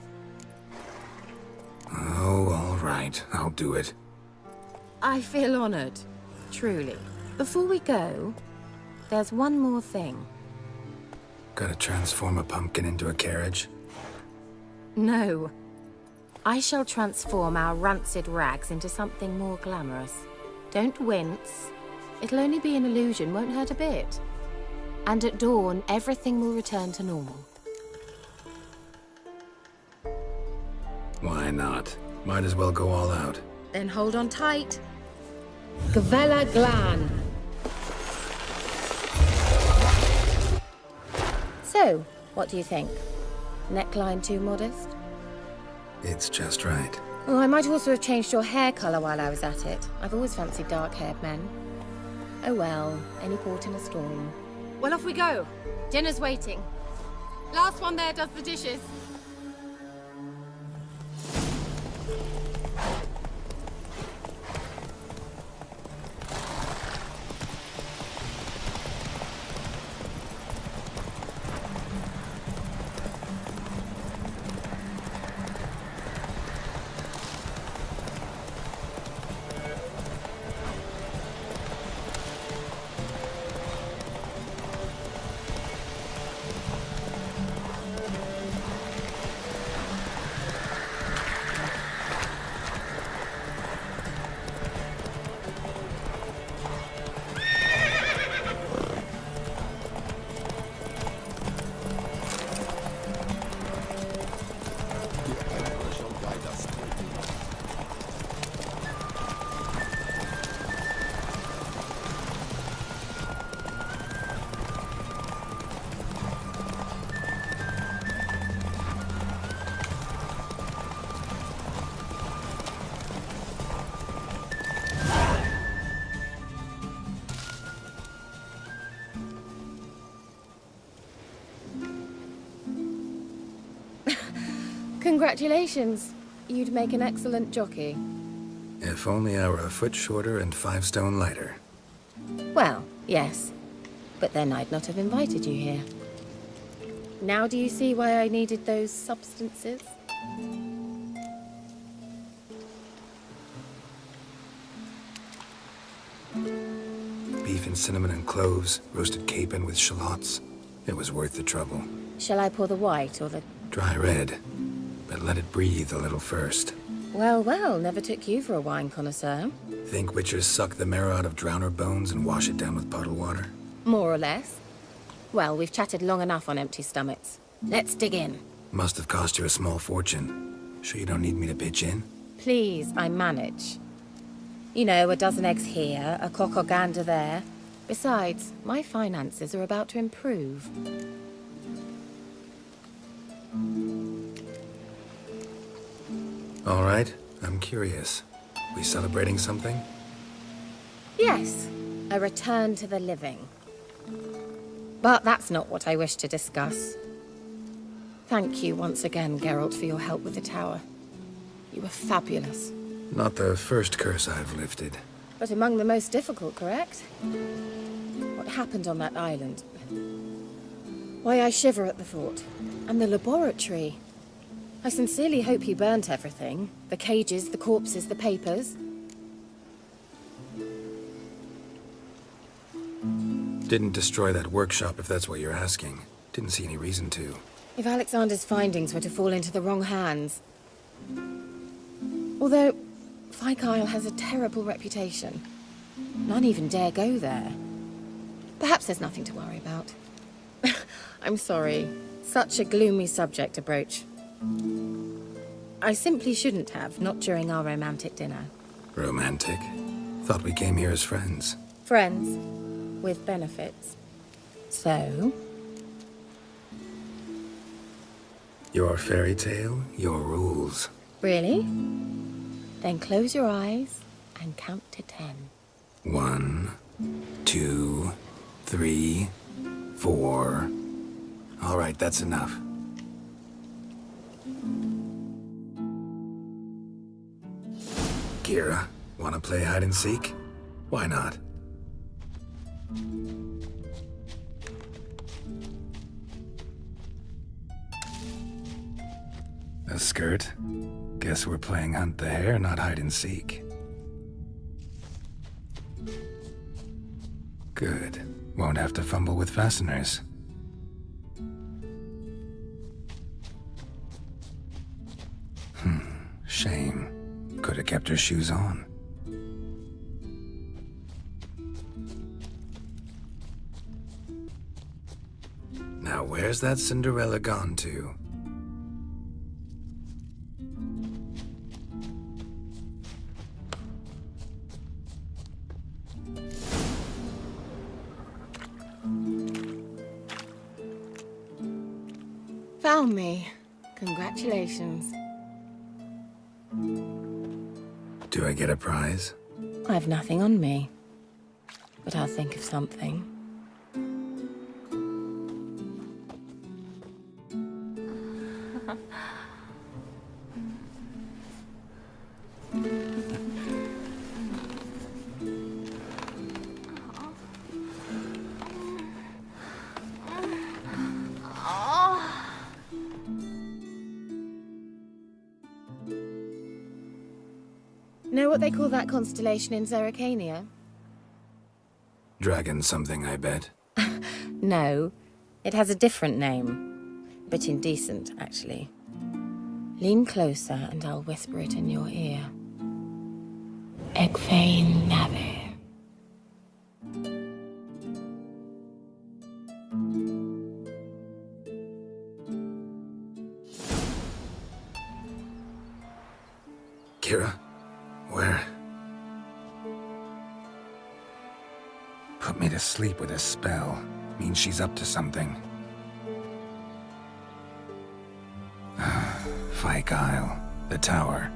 C: Oh, all right. I'll do it.
I: I feel honored. Truly. Before we go, there's one more thing.
C: Gotta transform a pumpkin into a carriage?
I: No. I shall transform our rancid rags into something more glamorous. Don't wince. It'll only be an illusion, won't hurt a bit. And at dawn, everything will return to normal.
C: Why not? Might as well go all out.
I: Then hold on tight. Gavella Glan. So, what do you think? Neckline too modest?
C: It's just right.
I: Oh, I might also have changed your hair colour while I was at it. I've always fancied dark-haired men. Oh well, any port in a storm. Well, off we go. Dinner's waiting. Last one there does the dishes. Congratulations. You'd make an excellent jockey.
C: If only I were a foot shorter and 5 stone lighter.
I: Well, yes. But then I'd not have invited you here. Now do you see why I needed those substances?
C: Beef and cinnamon and cloves, roasted capon with shallots. It was worth the trouble.
I: Shall I pour the white or the...
C: Dry red, but let it breathe a little first.
I: Well, well, never took you for a wine connoisseur.
C: Think witchers suck the marrow out of drowner bones and wash it down with puddle water?
I: More or less. Well, we've chatted long enough on empty stomachs. Let's dig in.
C: Must have cost you a small fortune. Sure you don't need me to pitch in?
I: Please, I manage. You know, a dozen eggs here, a cock or gander there. Besides, my finances are about to improve.
C: All right, I'm curious. We celebrating something?
I: Yes, a return to the living. But that's not what I wish to discuss. Thank you once again, Geralt, for your help with the tower. You were fabulous.
C: Not the first curse I've lifted.
I: But among the most difficult, correct? What happened on that island? Why I shiver at the thought. And the laboratory. I sincerely hope you burnt everything. The cages, the corpses, the papers.
C: Didn't destroy that workshop, if that's what you're asking. Didn't see any reason to.
I: If Alexander's findings were to fall into the wrong hands... Although, Fyke Isle has a terrible reputation. None even dare go there. Perhaps there's nothing to worry about. I'm sorry. Such a gloomy subject to broach. I simply shouldn't have, not during our romantic dinner.
C: Romantic? Thought we came here as friends.
I: Friends. With benefits. So?
C: Your fairy tale, your rules.
I: Really? Then close your eyes and count to 10.
C: 1, 2, 3, 4. All right, that's enough. Keira, wanna play hide and seek? Why not? A skirt? Guess we're playing hunt the hare, not hide and seek. Good. Won't have to fumble with fasteners. Shame. Could have kept her shoes on. Now where's that Cinderella gone to?
I: Found me. Congratulations.
C: Do I get a prize?
I: I have nothing on me. But I'll think of something. Know what they call that constellation in Zerrikania?
C: Dragon something, I bet.
I: No, it has a different name. Bit indecent, actually. Lean closer and I'll whisper it in your ear. Egfain Nave.
C: Keira? Where? Put me to sleep with a spell. Means she's up to something. Fyke Isle. The tower.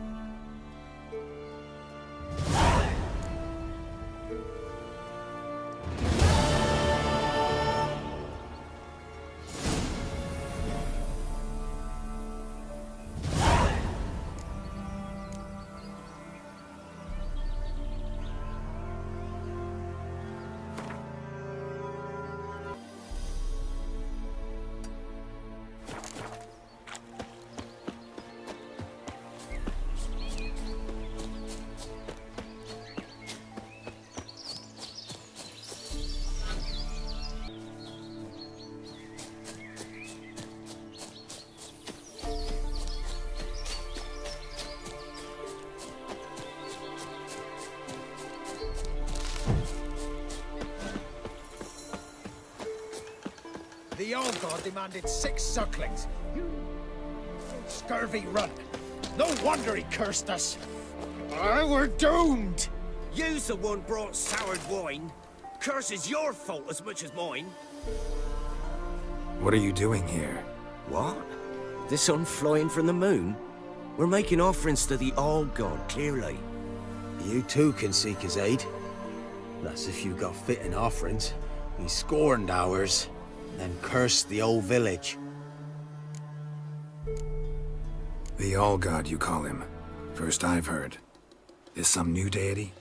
N: The old god demanded 6 sucklings. Scurvy run. No wonder he cursed us. We're doomed.
M: You's the one brought soured wine. Curse is your fault as much as mine.
C: What are you doing here?
M: What? The sun flying from the moon? We're making offerings to the All-God, clearly.
O: You too can seek his aid. That's if you got fitting offerings. We scorned ours, then cursed the old village.
C: The All-God, you call him. First I've heard. Is some new deity?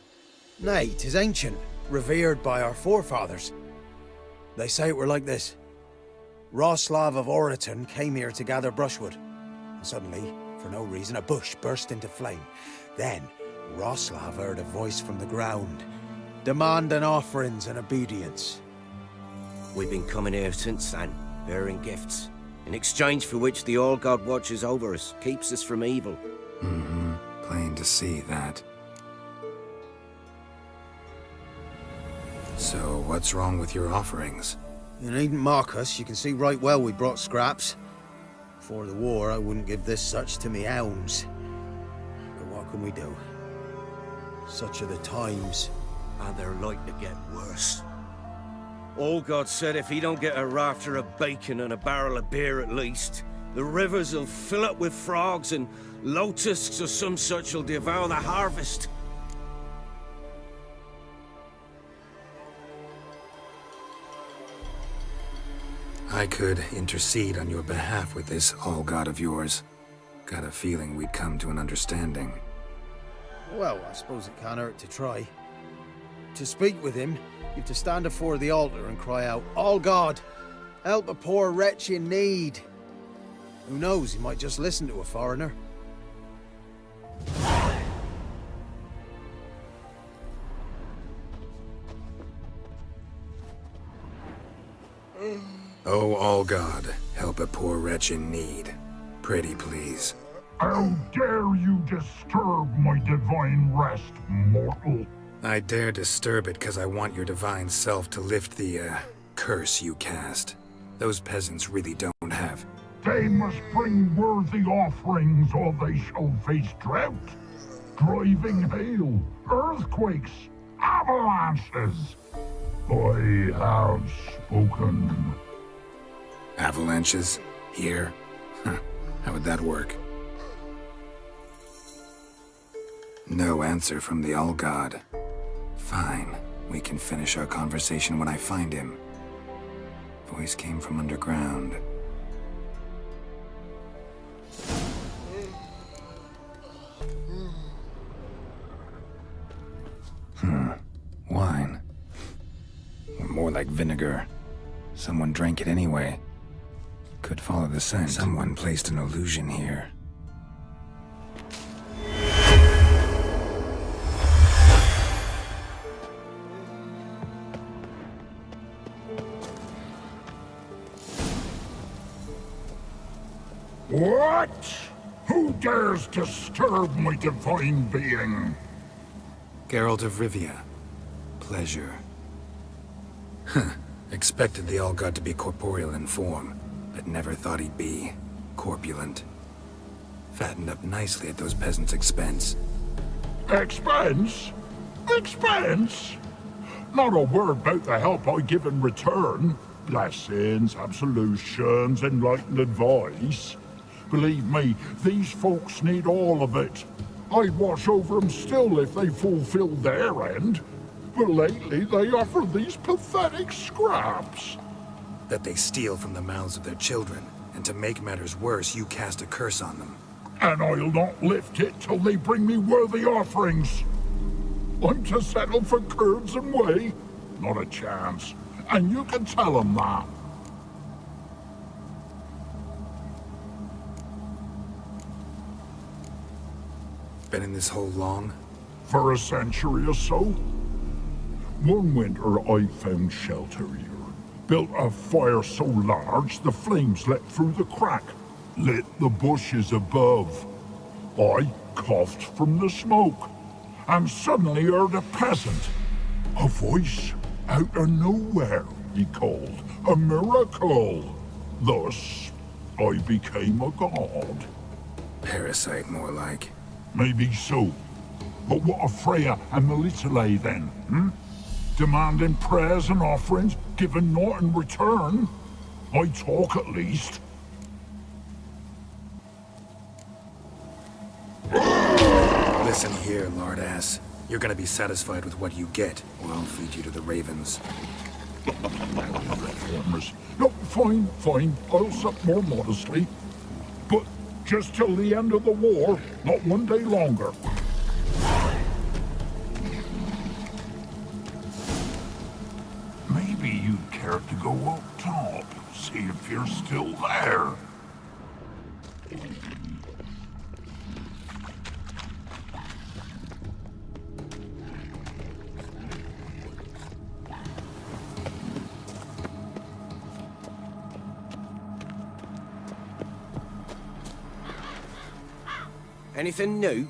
O: Nay, 'tis ancient, revered by our forefathers. They say it were like this. Roslav of Oriton came here to gather brushwood. And suddenly, for no reason, a bush burst into flame. Then, Roslav heard a voice from the ground, demanding offerings and obedience.
M: We've been coming here since then, bearing gifts, in exchange for which the All-God watches over us, keeps us from evil.
C: Mm-hmm. Plain to see that. So, what's wrong with your offerings?
O: You needn't mock us. You can see right well we brought scraps. Before the war, I wouldn't give this such to me hounds. But what can we do? Such are the times.
M: And they're like to get worse. All-God said if he don't get a rafter of bacon and a barrel of beer at least, the rivers will fill up with frogs and locusts or some such will devour the harvest.
C: I could intercede on your behalf with this All-God of yours. Got a feeling we'd come to an understanding.
O: Well, I suppose it can't hurt to try. To speak with him, you've to stand before the altar and cry out, "All God, help a poor wretch in need." Who knows, he might just listen to a foreigner.
C: Oh, All-God, help a poor wretch in need. Pretty please.
K: How dare you disturb my divine rest, mortal?
C: I dare disturb it because I want your divine self to lift the, curse you cast. Those peasants really don't have.
K: They must bring worthy offerings or they shall face drought, driving hail, earthquakes, avalanches. I have spoken.
C: Avalanches? Here? How would that work? No answer from the All-God. Fine. We can finish our conversation when I find him. Voice came from underground. Wine. Or more like vinegar. Someone drank it anyway. Could follow the scent. Someone placed an illusion here.
K: What? Who dares disturb my divine being?
C: Geralt of Rivia. Pleasure. Expected the All-God to be corporeal in form, but never thought he'd be corpulent. Fattened up nicely at those peasants' expense.
K: Expense? Expense? Not a word about the help I give in return. Blessings, absolutions, enlightened advice. Believe me, these folks need all of it. I'd watch over them still if they fulfilled their end. But lately they offer these pathetic scraps.
C: That they steal from the mouths of their children, and to make matters worse, you cast a curse on them.
K: And I'll not lift it till they bring me worthy offerings. I'm to settle for curds and whey? Not a chance. And you can tell them that.
C: Been in this hole long?
K: For a century or so. One winter I found shelter here. Built a fire so large the flames leapt through the crack. Lit the bushes above. I coughed from the smoke. And suddenly heard a peasant. A voice out of nowhere, he called. A miracle. Thus, I became a god.
C: Parasite, more like.
K: Maybe so. But what of Freya and Melitele then, hmm? Demanding prayers and offerings, giving naught in return? I talk at least.
C: Listen here, lord ass. You're gonna be satisfied with what you get, or I'll feed you to the ravens.
K: Reformers. No, fine. I'll sup more modestly. But just till the end of the war, not one day longer. Maybe you'd care to go up top, see if you're still there.
M: Anything new?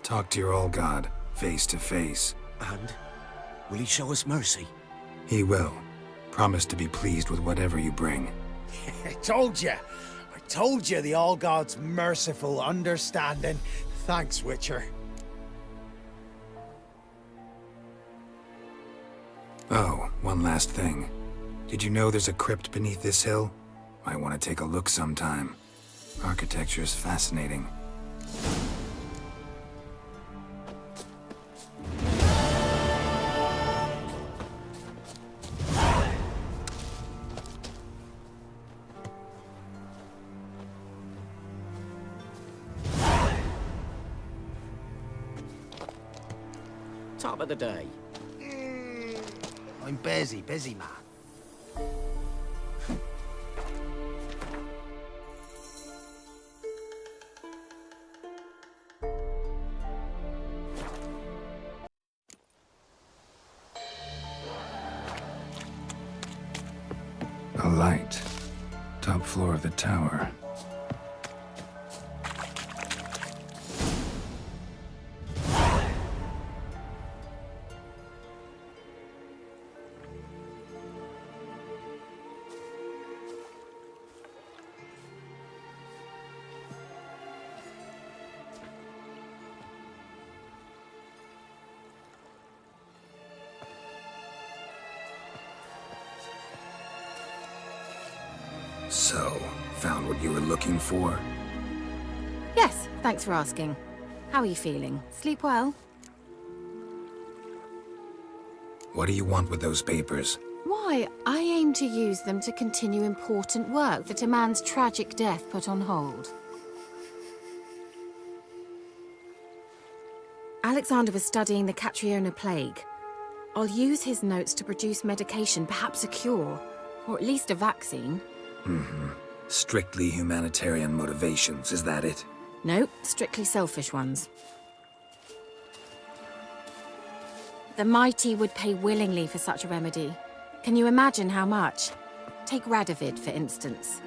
C: Talk to your all-god, face to face.
M: And? Will he show us mercy?
C: He will. Promise to be pleased with whatever you bring.
O: I told you the All-God's merciful, understanding. Thanks, Witcher.
C: Oh, one last thing. Did you know there's a crypt beneath this hill? Might want to take a look sometime. Architecture's fascinating.
M: Top of the day.
O: I'm busy, man.
C: A light. Top floor of the tower. So, found what you were looking for?
I: Yes, thanks for asking. How are you feeling? Sleep well?
C: What do you want with those papers?
I: Why, I aim to use them to continue important work that a man's tragic death put on hold. Alexander was studying the Catriona plague. I'll use his notes to produce medication, perhaps a cure, or at least a vaccine.
C: Strictly humanitarian motivations, is that it?
I: No, strictly selfish ones. The mighty would pay willingly for such a remedy. Can you imagine how much? Take Radovid, for instance.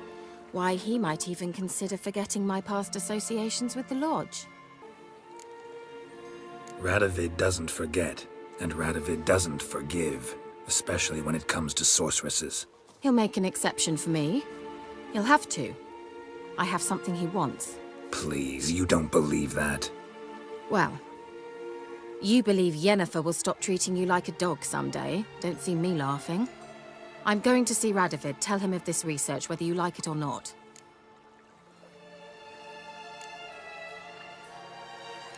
I: Why, he might even consider forgetting my past associations with the Lodge.
C: Radovid doesn't forget, and Radovid doesn't forgive, especially when it comes to sorceresses.
I: He'll make an exception for me. He'll have to. I have something he wants.
C: Please, you don't believe that.
I: Well, you believe Yennefer will stop treating you like a dog someday. Don't see me laughing. I'm going to see Radovid, tell him of this research, whether you like it or not.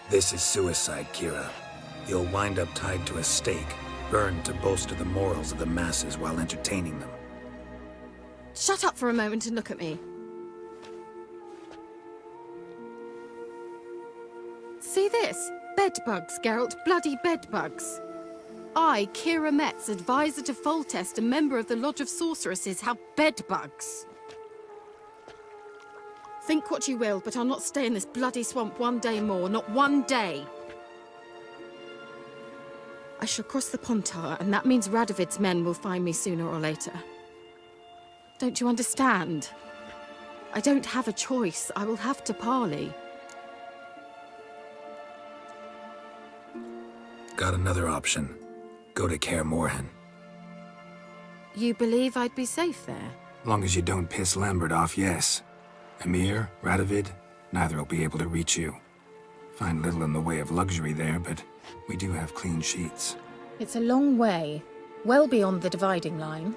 C: This is suicide, Keira. You'll wind up tied to a stake, burned to bolster the morals of the masses while entertaining them.
I: Shut up for a moment and look at me. See this? Bedbugs, Geralt. Bloody bedbugs. I, Keira Metz, advisor to Foltest, a member of the Lodge of Sorceresses, have bedbugs. Think what you will, but I'll not stay in this bloody swamp one day more. Not one day. I shall cross the Pontar, and that means Radovid's men will find me sooner or later. Don't you understand? I don't have a choice. I will have to parley.
C: Got another option. Go to Kaer Morhen.
I: You believe I'd be safe there?
C: Long as you don't piss Lambert off, yes. Emir, Radovid, neither will be able to reach you. Find little in the way of luxury there, but we do have clean sheets.
I: It's a long way, well beyond the dividing line.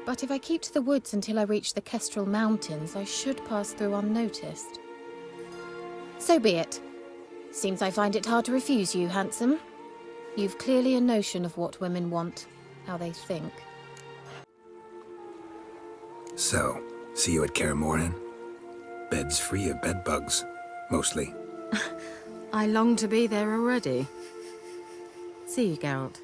I: But if I keep to the woods until I reach the Kestrel Mountains, I should pass through unnoticed. So be it. Seems I find it hard to refuse you, handsome. You've clearly a notion of what women want, how they think.
C: So, see you at Kaer Morhen? Beds free of bedbugs, mostly.
I: I long to be there already. See you, Geralt.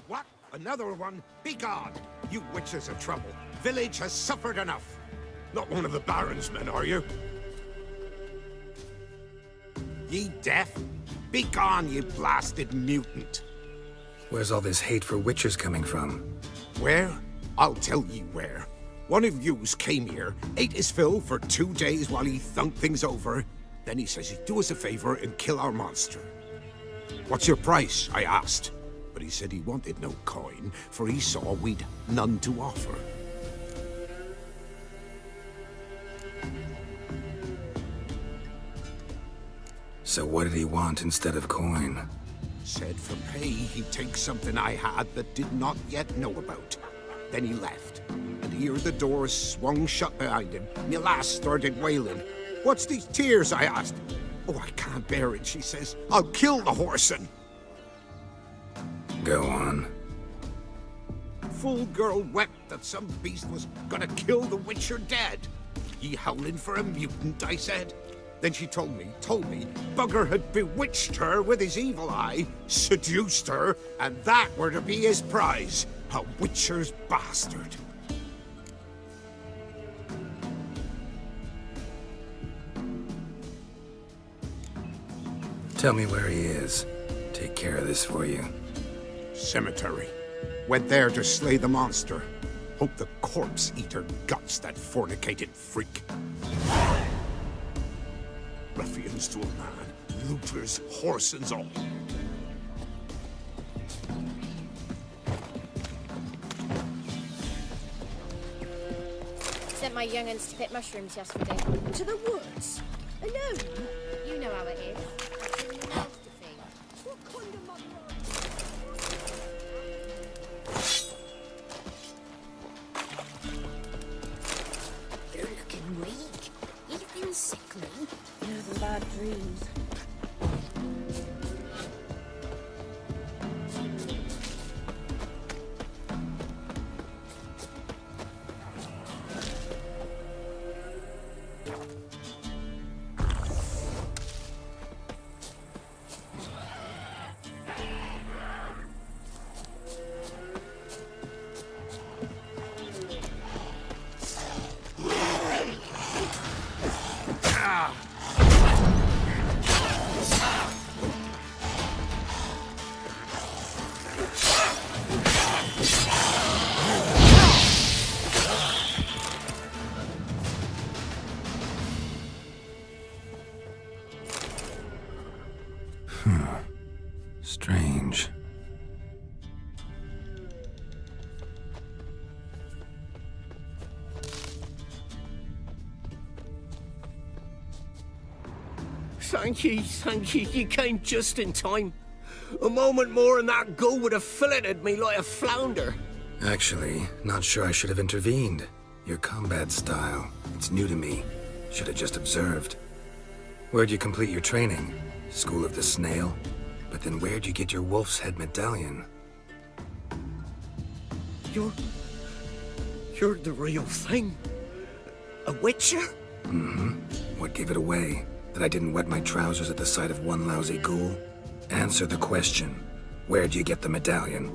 E: What? Another one? Begone! You witches of trouble. Village has suffered enough. Not one of the Baron's men, are you? Ye deaf? Begone, you blasted mutant!
C: Where's all this hate for witchers coming from?
E: Where? I'll tell ye where. One of yous came here, ate his fill for 2 days while he thunked things over. Then he says he'd do us a favor and kill our monster. What's your price? I asked. But he said he wanted no coin, for he saw we'd none to offer.
C: So what did he want instead of coin?
E: Said for pay he'd take something I had that did not yet know about. Then he left, and here the doors swung shut behind him. My lass started wailing. What's these tears? I asked. Oh, I can't bear it, she says. I'll kill the whoreson.
C: Go on.
E: Full girl wept that some beast was gonna kill the witcher dead. Ye howling for a mutant, I said. Then she told me, Bugger had bewitched her with his evil eye, seduced her, and that were to be his prize. A witcher's bastard.
C: Tell me where he is. Take care of this for you.
E: Cemetery. Went there to slay the monster. Hope the corpse eater guts that fornicated freak. Ruffians to a man, looters, whoresons all.
P: Sent my young'uns to pick mushrooms yesterday. To the woods? Alone? You know how it is. What kind of You're looking weak. You feel sickly.
D: You have bad dreams.
C: Strange.
M: Thank ye, you came just in time. A moment more and that gull would have filleted me like a flounder.
C: Actually, not sure I should have intervened. Your combat style, it's new to me. Should have just observed. Where'd you complete your training? School of the Snail? But then where'd you get your wolf's head medallion?
M: You're the real thing? A witcher?
C: Mm-hmm. What gave it away? That I didn't wet my trousers at the sight of one lousy ghoul? Answer the question. Where'd you get the medallion?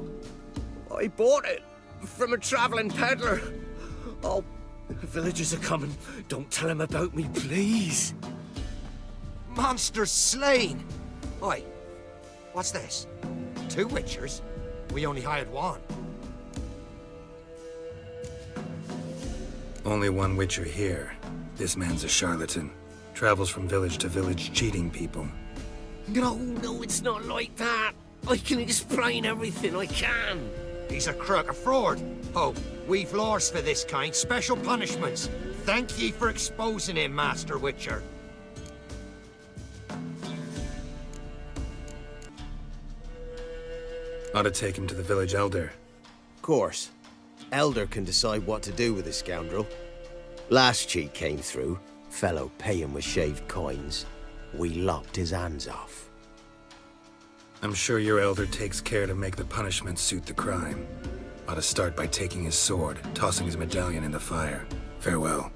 M: I bought it from a traveling peddler. Oh, the villagers are coming. Don't tell him about me, please.
Q: Monsters slain! Oi, what's this? 2 Witchers? We only hired 1.
C: Only 1 Witcher here. This man's a charlatan. Travels from village to village cheating people.
M: No, it's not like that. I can explain everything, I can.
Q: He's a crook, a fraud. Oh, we've laws for this kind, special punishments. Thank ye for exposing him, Master Witcher.
C: Ought to take him to the village elder.
L: Course. Elder can decide what to do with the scoundrel. Last cheat came through. Fellow pay him with shaved coins. We lopped his hands off.
C: I'm sure your elder takes care to make the punishment suit the crime. Ought to start by taking his sword, tossing his medallion in the fire. Farewell.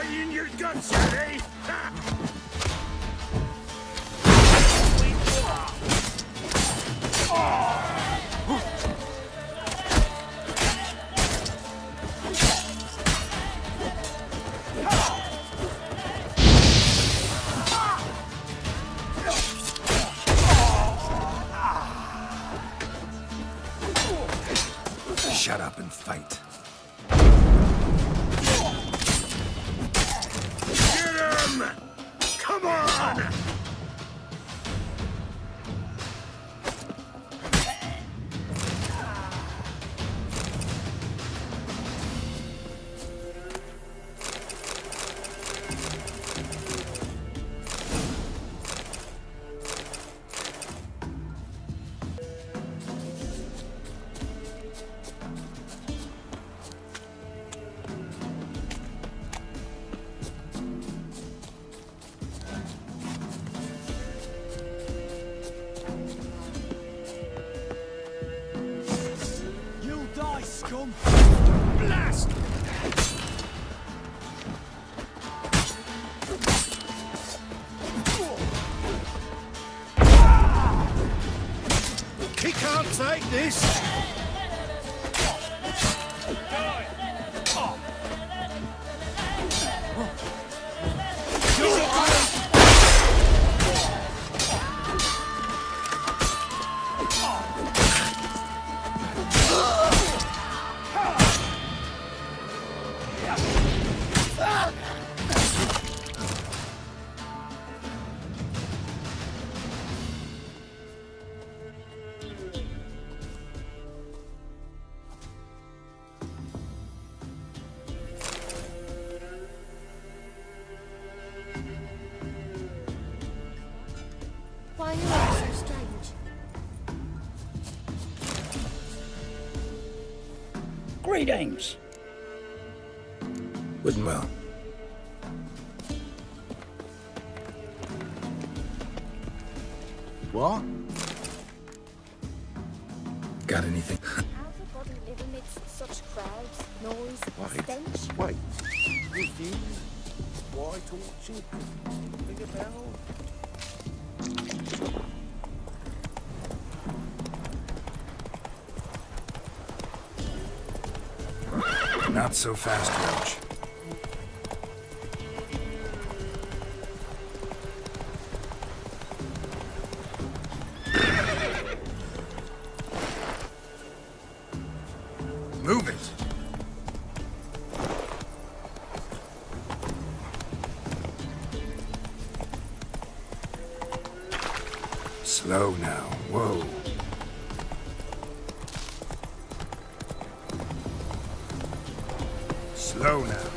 K: In your guts, eh?
C: Shut up and fight.
K: Come on!
N: Scum!
K: Blast!
N: He can't take this!
P: Why are you all so strange?
G: Greetings.
C: Wouldn't well.
N: What?
C: Got anything?
P: How could body live amidst such crowds, noise, stench?
E: Wait. Refuse. Why torture? Think about.
C: Not so fast, Roach. Move it! Slow now. Whoa. Slow now.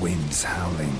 C: Winds howling.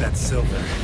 C: that silver.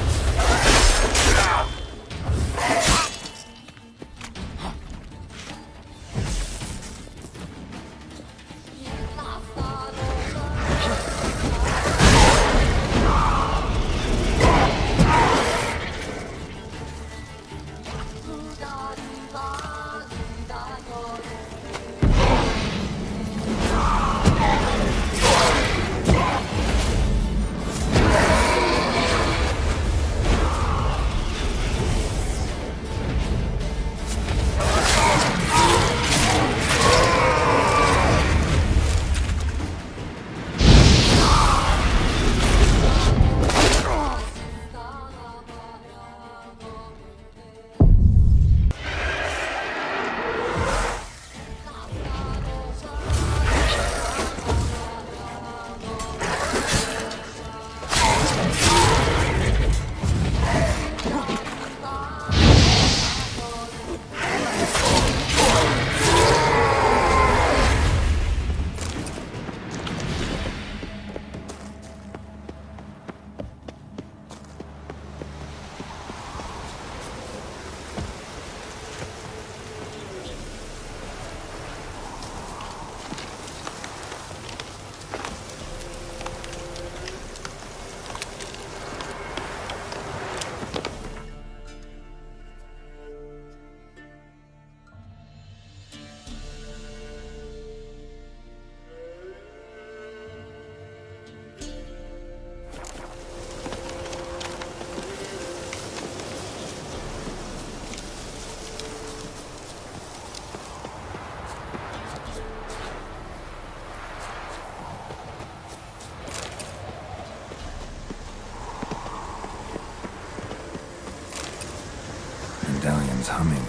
C: is humming.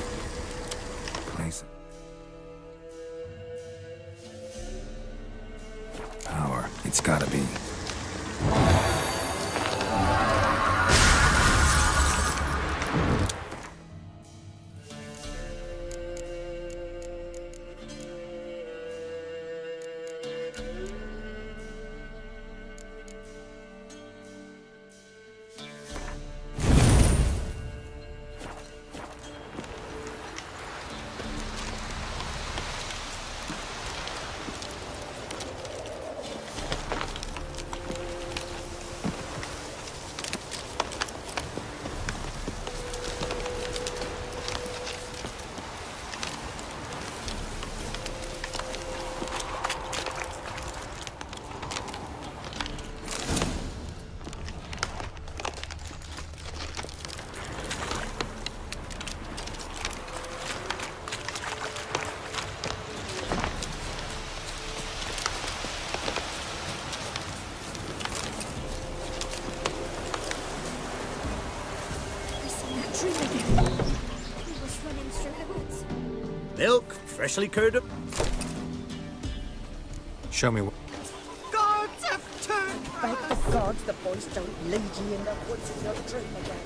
C: Place. Power. It's gotta be.
M: Milk, freshly curded.
C: Show me what.
J: Gods have turned! Thank the gods the boys don't lead you in the woods in your dream again.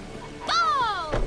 J: Go!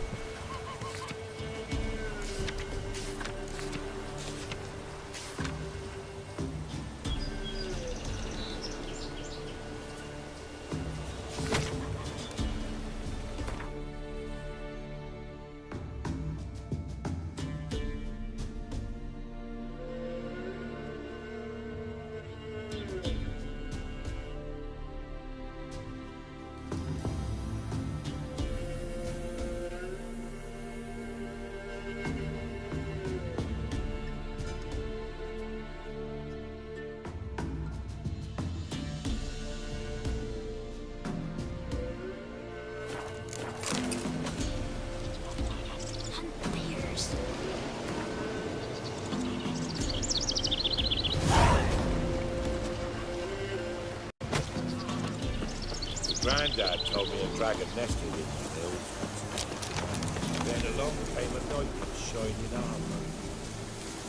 K: Grandad told me a dragon nested in the hills. Then along came a knight in shining armour.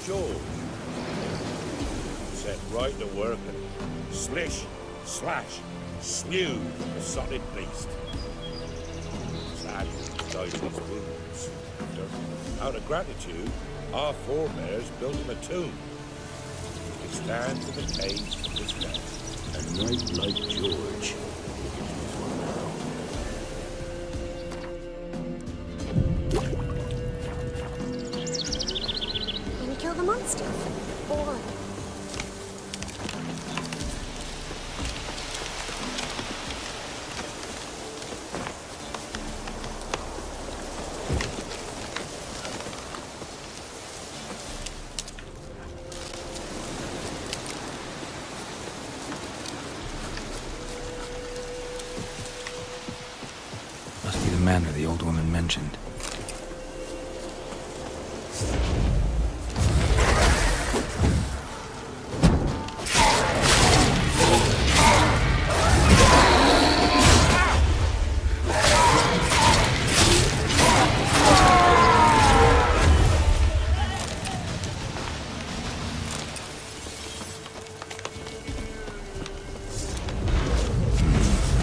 K: George set right to work and slish, slash, slew the solid beast. Sadly, he died of his wounds. Out of gratitude, our forebears built him a tomb. It stands in the cave to this day. A knight like George.
P: Kill the monster. Or...
C: Must be the manor the old woman mentioned.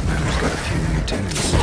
C: Manor's got a few new tenants.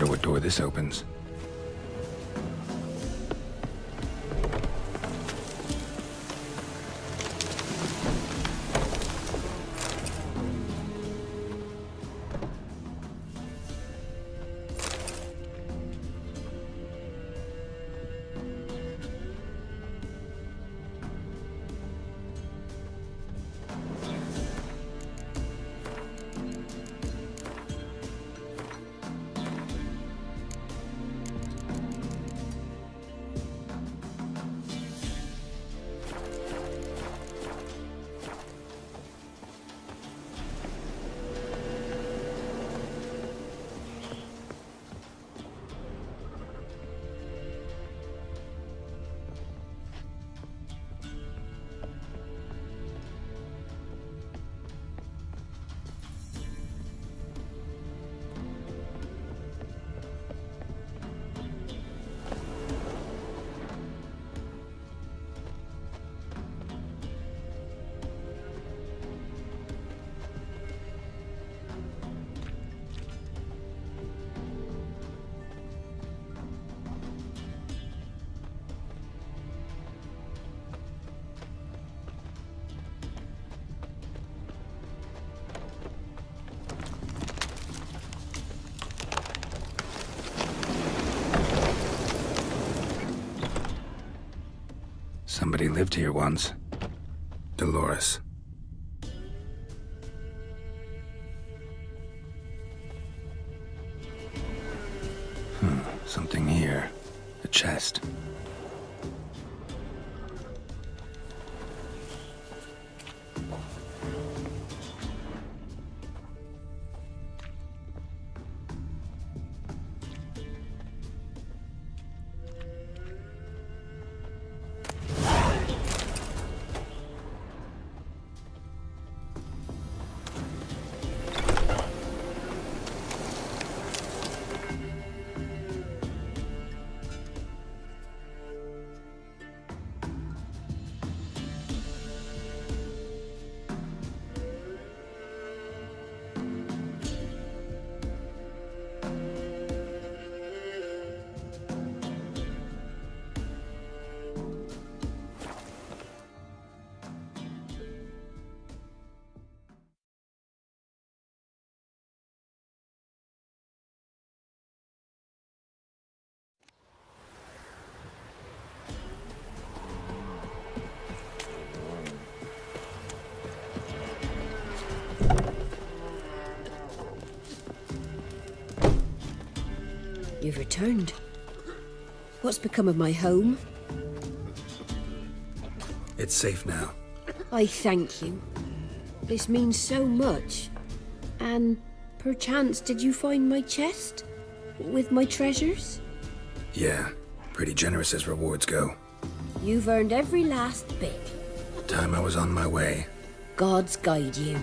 C: Wonder what door this opens. Somebody lived here once. Dolores. Something here. A chest.
R: You've returned. What's become of my home?
C: It's safe now.
R: I thank you. This means so much. And perchance did you find my chest? With my treasures?
C: Yeah, pretty generous as rewards go.
R: You've earned every last bit.
C: Time I was on my way.
R: Gods guide you.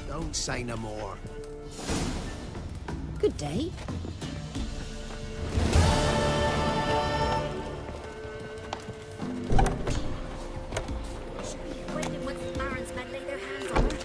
L: Don't say no more.
R: Good day.
P: Waiting once the Barons men lay their hands on her.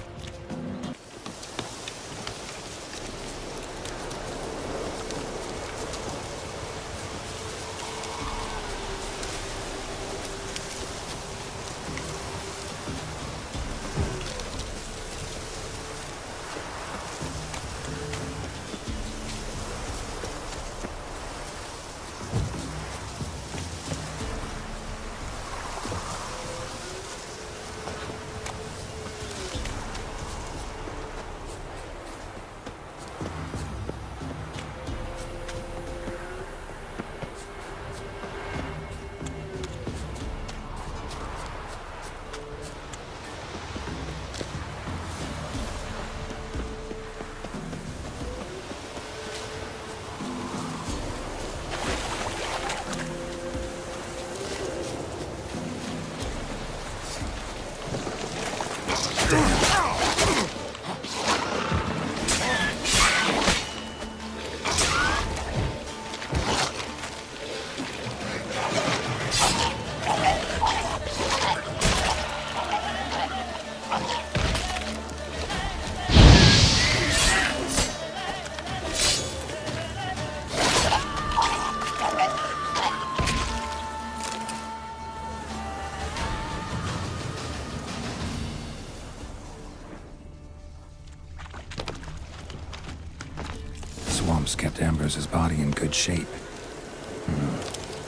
C: bombs kept Ambrose's body in good shape.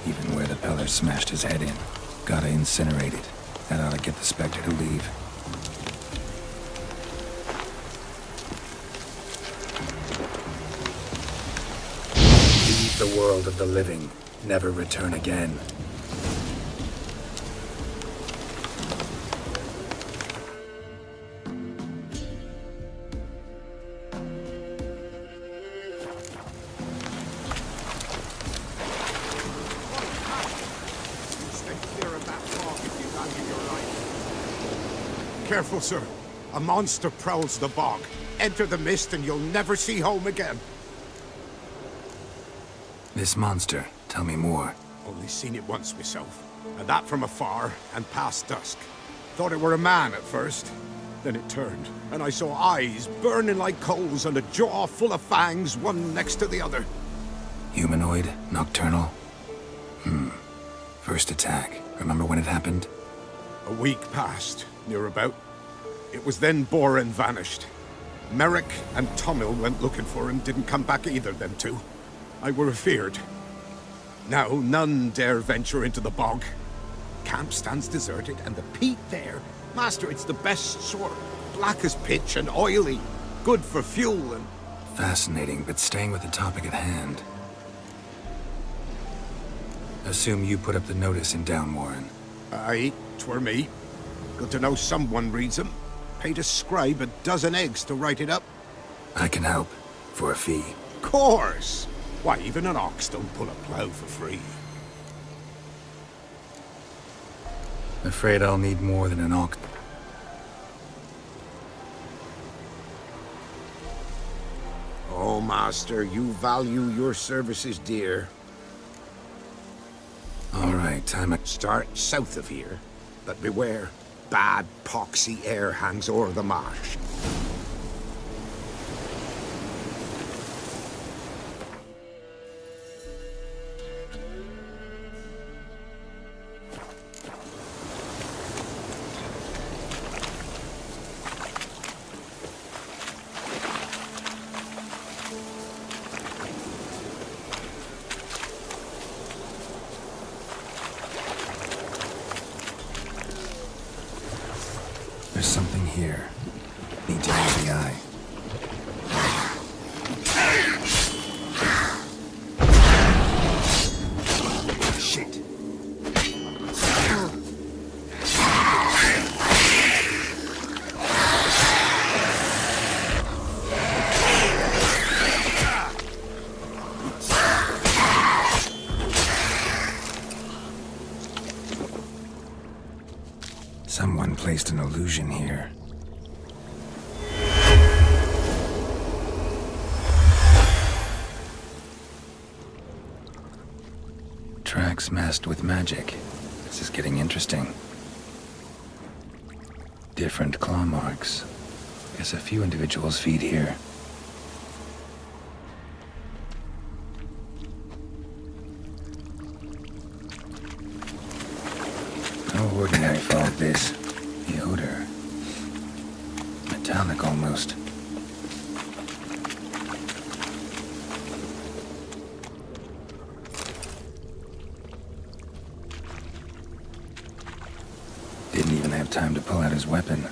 C: Even where the Pellar smashed his head in. Gotta incinerate it. That ought to get the Spectre to leave. Leave the world of the living. Never return again.
E: Careful, sir. A monster prowls the bog. Enter the mist and you'll never see home again.
C: This monster, tell me more.
E: Only seen it once myself. And that from afar and past dusk. Thought it were a man at first. Then it turned, and I saw eyes burning like coals and a jaw full of fangs, one next to the other.
C: Humanoid? Nocturnal? First attack. Remember when it happened?
E: A week passed, near about. It was then Boren vanished. Merrick and Tomil went looking for him, didn't come back either, them two. I were afeard. Now none dare venture into the bog. Camp stands deserted, and the peat there, Master, it's the best sort. Black as pitch and oily. Good for fuel and...
C: Fascinating, but staying with the topic at hand. Assume you put up the notice in Downwarren.
E: Aye, 'twere me. Good to know someone reads them. Paid a scribe a dozen eggs to write it up.
C: I can help. For a fee.
E: Course! Why, even an ox don't pull a plough for free.
C: Afraid I'll need more than an ox.
E: Oh, Master, you value your services dear.
C: All right, time to
E: start south of here. But beware, bad poxy air hangs o'er the marsh.
C: There's something here. Need to use the eye. Shit. Someone placed an illusion here. Tracks masked with magic. This is getting interesting. Different claw marks. Guess a few individuals feed here. No ordinary fog, this. The odor. Metallic almost. Didn't even have time to pull out his weapon.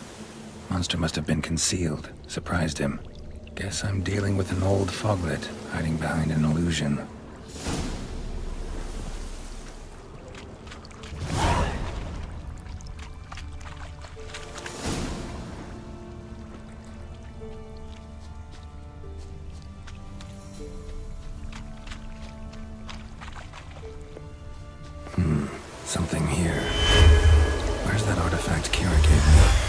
C: Monster must have been concealed. Surprised him. Guess I'm dealing with an old foglet, hiding behind an illusion. Something here. Where's that artifact Keira gave me?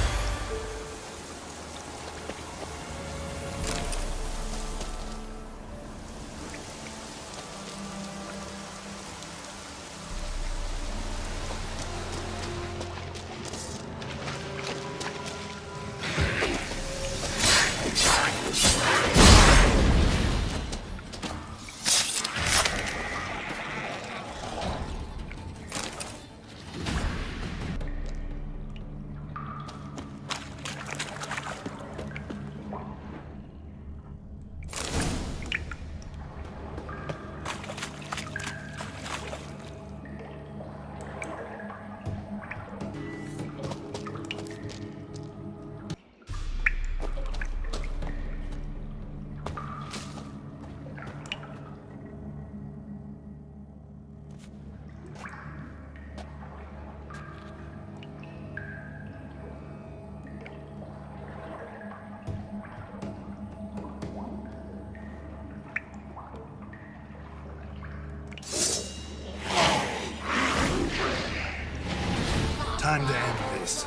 K: time to end this.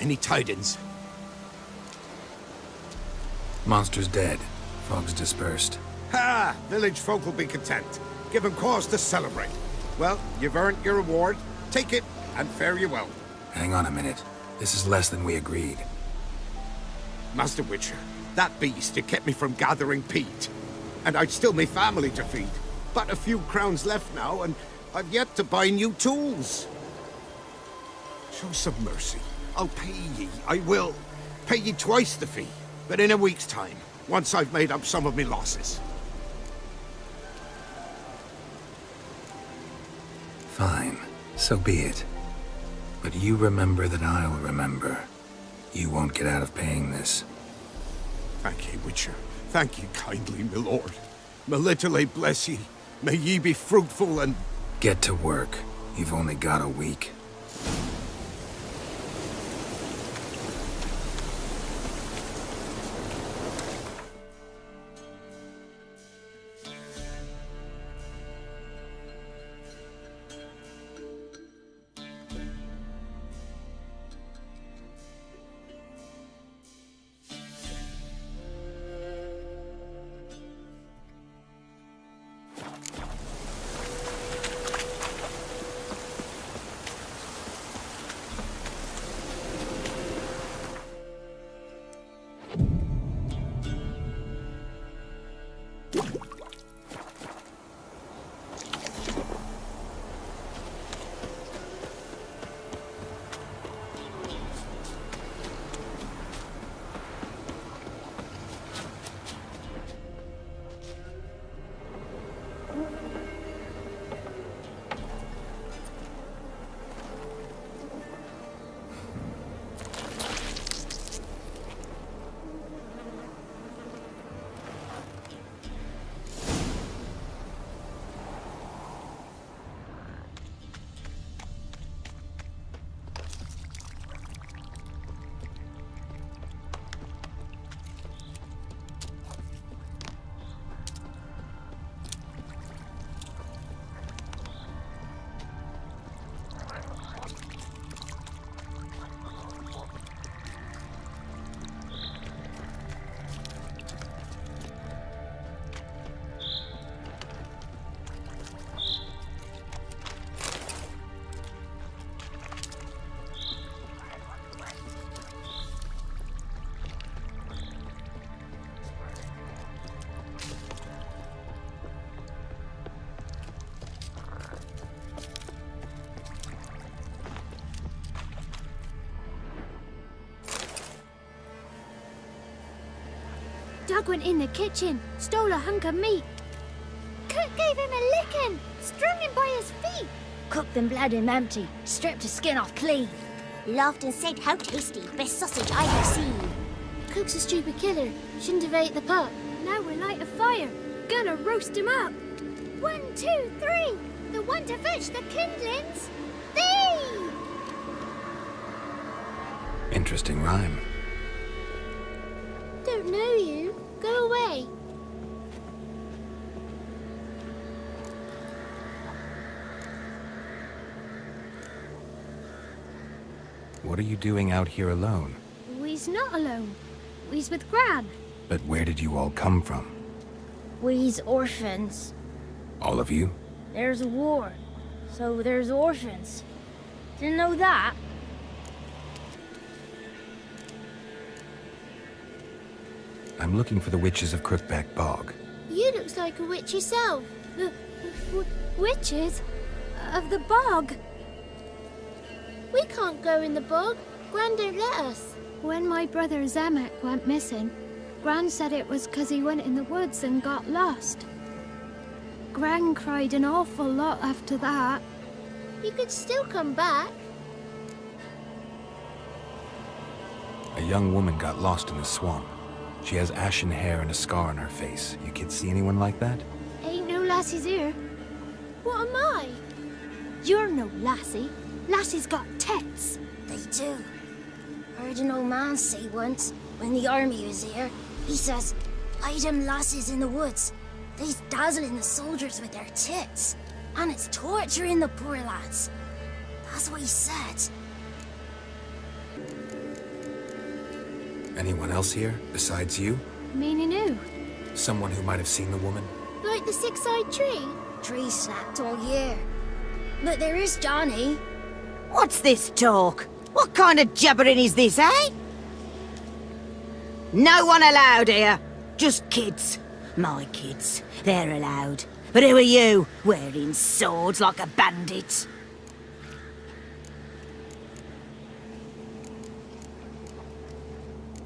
E: Any tidings?
C: Monster's dead. Fog's dispersed.
E: Ha! Village folk will be content. Give them cause to celebrate. Well, you've earned your reward. Take it, and fare you well.
C: Hang on a minute. This is less than we agreed.
E: Master Witcher, that beast, it kept me from gathering peat. And I'd still me family to feed. But a few crowns left now, and I've yet to buy new tools. Show some mercy. I'll pay ye. I will. Pay ye twice the fee. But in a week's time, once I've made up some of me losses.
C: Fine. So be it. But you remember that I'll remember. You won't get out of paying this.
E: Thank ye, Witcher. Thank ye kindly, my lord. Melitele bless ye. May ye be fruitful and...
C: Get to work. You've only got a week.
P: Doug went in the kitchen, stole a hunk of meat. Cook gave him a licking, strung him by his feet.
J: Cooked and bled him empty, stripped his skin off clean.
P: Laughed and said, "How tasty, best sausage I have seen." Cook's a stupid killer, shouldn't have ate the pup. Now we'll light a fire, gonna roast him up. 1, 2, 3, the one to fetch the kindlings. Thee!
C: Interesting rhyme.
P: Don't know you. Go away.
C: What are you doing out here alone?
P: We's not alone. We's with Gran.
C: But where did you all come from?
J: We's orphans.
C: All of you?
J: There's a war, so there's orphans. Didn't know that?
C: I'm looking for the witches of Crookback Bog.
P: You looks like a witch yourself. Witches? Of the bog? We can't go in the bog. Gran don't let us. When my brother Zemek went missing, Gran said it was 'cause he went in the woods and got lost. Gran cried an awful lot after that. You could still come back.
C: A young woman got lost in the swamp. She has ashen hair and a scar on her face. You kids see anyone like that?
P: Ain't no lassies here. What am I? You're no lassie. Lassies got tits.
J: They do. Heard an old man say once, when the army was here, he says, "Hide them lasses in the woods. They's dazzling the soldiers with their tits. And it's torturing the poor lads." That's what he said.
C: Anyone else here, besides you?
P: Meaning who?
C: Someone who might have seen the woman?
P: Like the six-eyed tree?
J: Tree snapped all year. But there is Johnny.
S: What's this talk? What kind of jabbering is this, eh? No one allowed here. Just kids. My kids. They're allowed. But who are you, wearing swords like a bandit?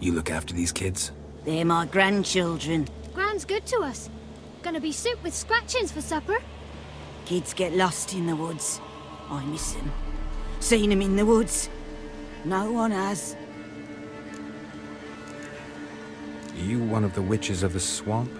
C: You look after these kids?
S: They're my grandchildren.
P: Gran's good to us. Gonna be soup with scratchings for supper.
S: Kids get lost in the woods. I miss them. Seen them in the woods. No one has.
C: You one of the witches of the swamp?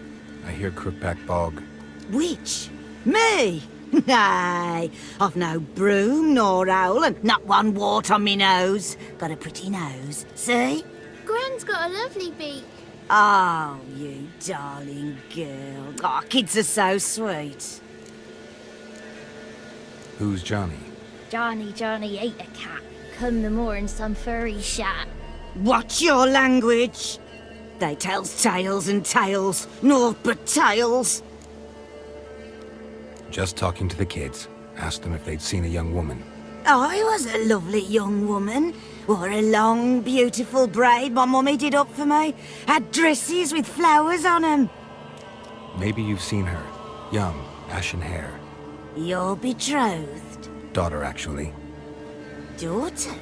C: I hear Crookback Bog.
S: Witch? Me? Nay, I've no broom nor owl and not one wart on me nose. Got a pretty nose, see?
P: Gran's got a lovely beak.
S: Oh, you darling girl. Oh, kids are so sweet.
C: Who's Johnny?
J: Johnny ate a cat. Come the more in some furry shat.
S: Watch your language. They tells tales and tales, naught but tales.
C: Just talking to the kids. Asked them if they'd seen a young woman.
S: I was a lovely young woman. Wore a long, beautiful braid my mummy did up for me. Had dresses with flowers on 'em.
C: Maybe you've seen her. Young, ashen hair.
S: Your betrothed?
C: Daughter, actually.
S: Daughter?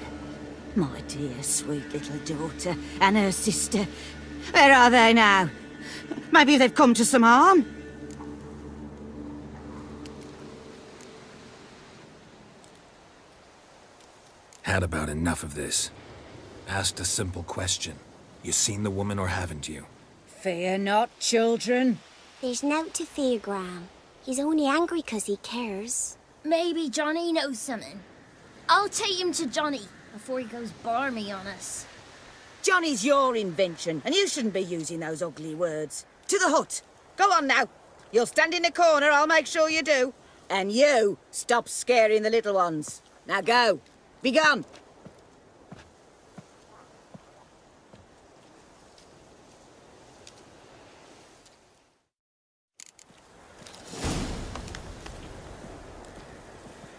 S: My dear, sweet little daughter. And her sister. Where are they now? Maybe they've come to some harm?
C: Had about enough of this. Asked a simple question. You seen the woman or haven't you?
S: Fear not, children.
J: There's nought to fear, Gran. He's only angry 'cause he cares. Maybe Johnny knows something. I'll take him to Johnny before he goes barmy on us.
S: Johnny's your invention, and you shouldn't be using those ugly words. To the hut. Go on now. You'll stand in the corner, I'll make sure you do. And you, stop scaring the little ones. Now go. Be gone.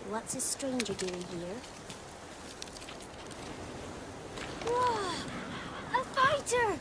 J: What's a stranger doing here? Whoa! A fighter!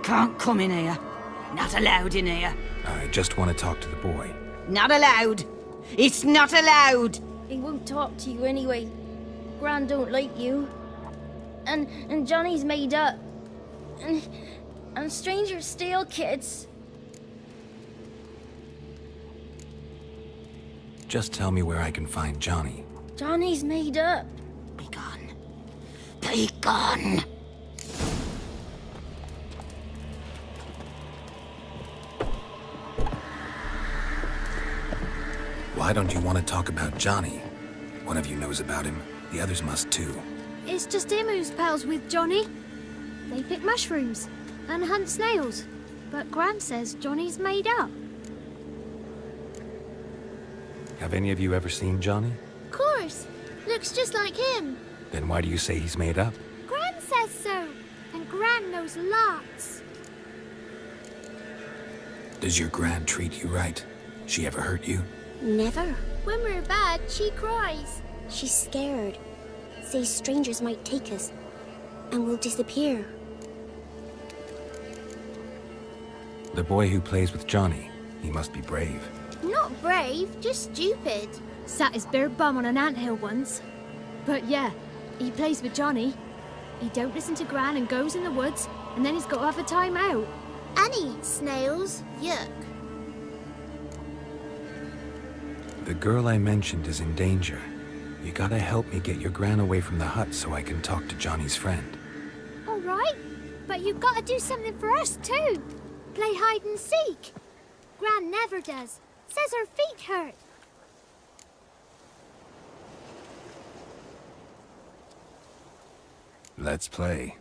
S: Can't come in here. Not allowed in here.
C: I just want to talk to the boy.
S: Not allowed. It's not allowed.
J: He won't talk to you anyway. Gran don't like you. And Johnny's made up. And strangers steal kids.
C: Just tell me where I can find Johnny.
J: Johnny's made up.
S: Be gone. Be gone.
C: Why don't you want to talk about Johnny? One of you knows about him. The others must too.
P: It's just him who's pals with Johnny. They pick mushrooms and hunt snails. But Gran says Johnny's made up.
C: Have any of you ever seen Johnny?
P: Of course. Looks just like him.
C: Then why do you say he's made up?
P: Gran says so. And Gran knows lots.
C: Does your gran treat you right? She ever hurt you?
J: Never.
P: When we're bad, she cries.
J: She's scared. Says strangers might take us. And we'll disappear.
C: The boy who plays with Johnny, he must be brave.
P: Not brave, just stupid. Sat his bare bum on an anthill once. But yeah, he plays with Johnny. He don't listen to Gran and goes in the woods, and then he's got to have a time out. And he eats snails. Yuck.
C: The girl I mentioned is in danger. You gotta help me get your gran away from the hut so I can talk to Johnny's friend.
P: All right, but you've got to do something for us too. Play hide and seek. Gran never does. Says her feet hurt.
C: Let's play.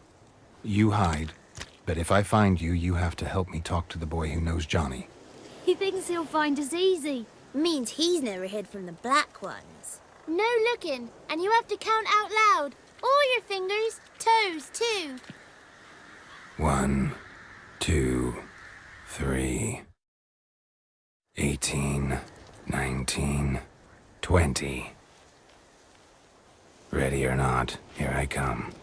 C: You hide, but if I find you, you have to help me talk to the boy who knows Johnny.
P: He thinks he'll find us easy.
J: Means he's never hid from the black ones.
P: No looking, and you have to count out loud. All your fingers, toes too.
C: 1, 2, 3, 18, 19, 20. Ready or not, here I come.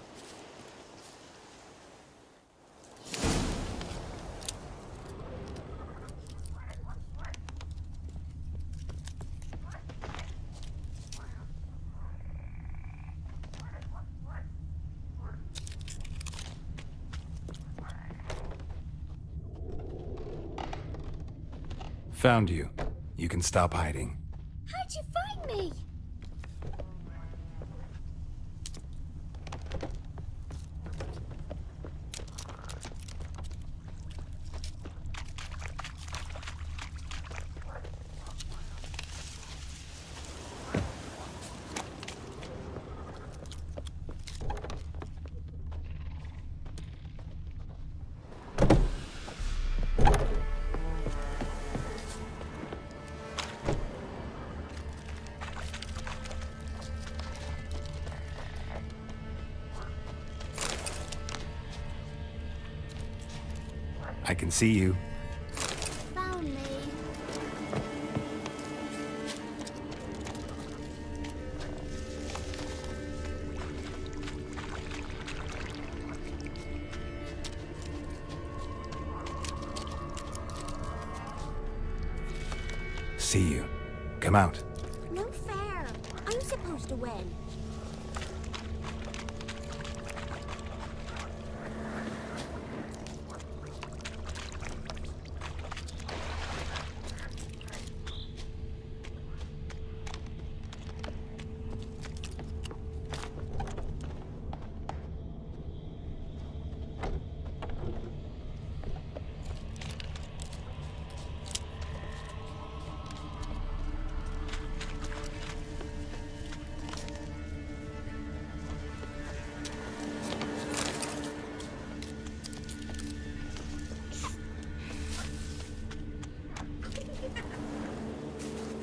C: Found you. You can stop hiding.
P: How'd you find me?
C: I can see you.
P: Found me.
C: See you. Come out.
J: No fair. I'm supposed to win.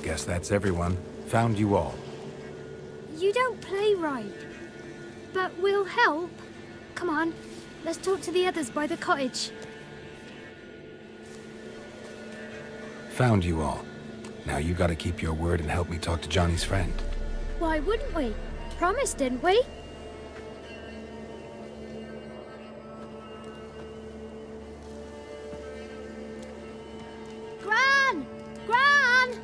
C: Guess that's everyone. Found you all.
P: You don't play right. But we'll help. Come on, let's talk to the others by the cottage.
C: Found you all. Now you gotta keep your word and help me talk to Johnny's friend.
P: Why wouldn't we? Promised, didn't we? Gran! Gran!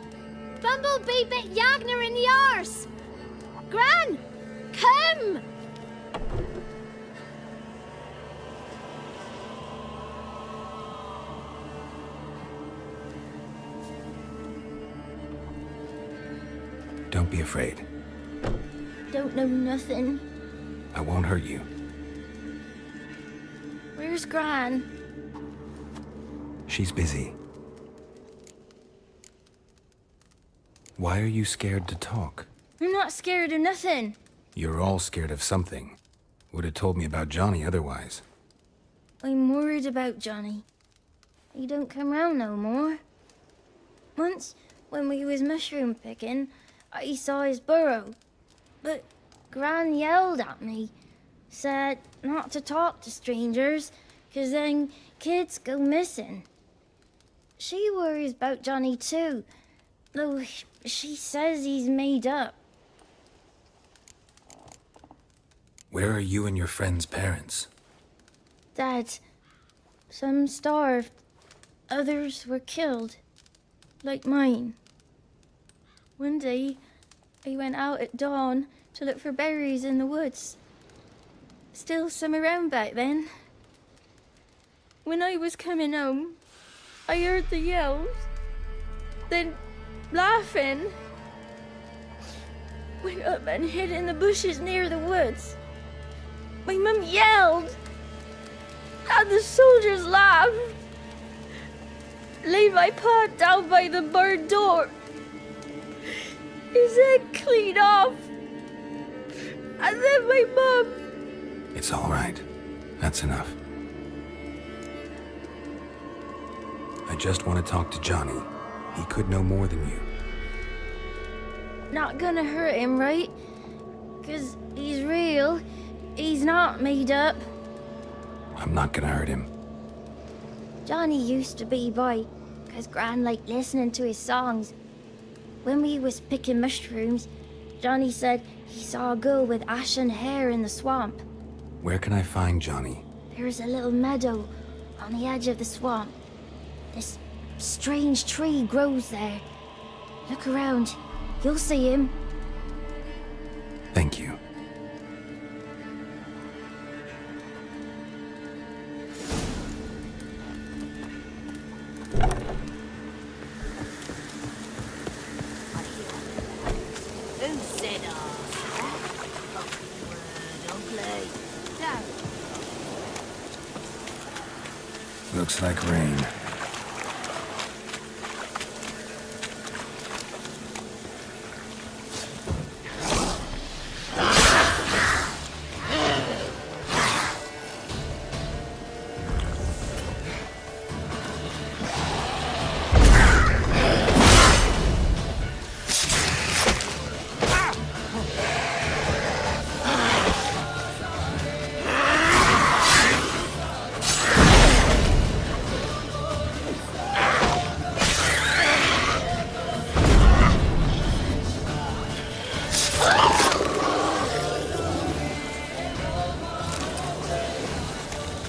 P: Bumblebee bit Yagner in the arse! Gran! Come!
C: Don't be afraid.
J: Don't know nothing.
C: I won't hurt you.
J: Where's Gran?
C: She's busy. Why are you scared to talk?
J: I'm not scared of nothing.
C: You're all scared of something. Would have told me about Johnny otherwise.
J: I'm worried about Johnny. He don't come round no more. Once, when we was mushroom picking, I saw his burrow. But Gran yelled at me, said not to talk to strangers, 'cause then kids go missing. She worries about Johnny too, though she says he's made up.
C: Where are you and your friend's parents?
J: Dad, some starved, others were killed, like mine. One day, I went out at dawn to look for berries in the woods. Still some around back then. When I was coming home, I heard the yells, then laughing.
P: went up and hid in the bushes near the woods. My mum yelled, and the soldiers laughed. Laid my pa down by the barn door, his head clean off, and then my mum...
C: It's all right. That's enough. I just want to talk to Johnny. He could know more than you.
P: Not gonna hurt him, right? 'Cause he's real. He's not made up.
C: I'm not gonna hurt him.
P: Johnny used to be by, 'cause Gran liked listening to his songs. When we was picking mushrooms, Johnny said he saw a girl with ashen hair in the swamp.
C: Where can I find Johnny?
P: There's a little meadow on the edge of the swamp. This strange tree grows there. Look around. You'll see him.
C: Thank you.
S: Who said ugly?
C: Looks like rain.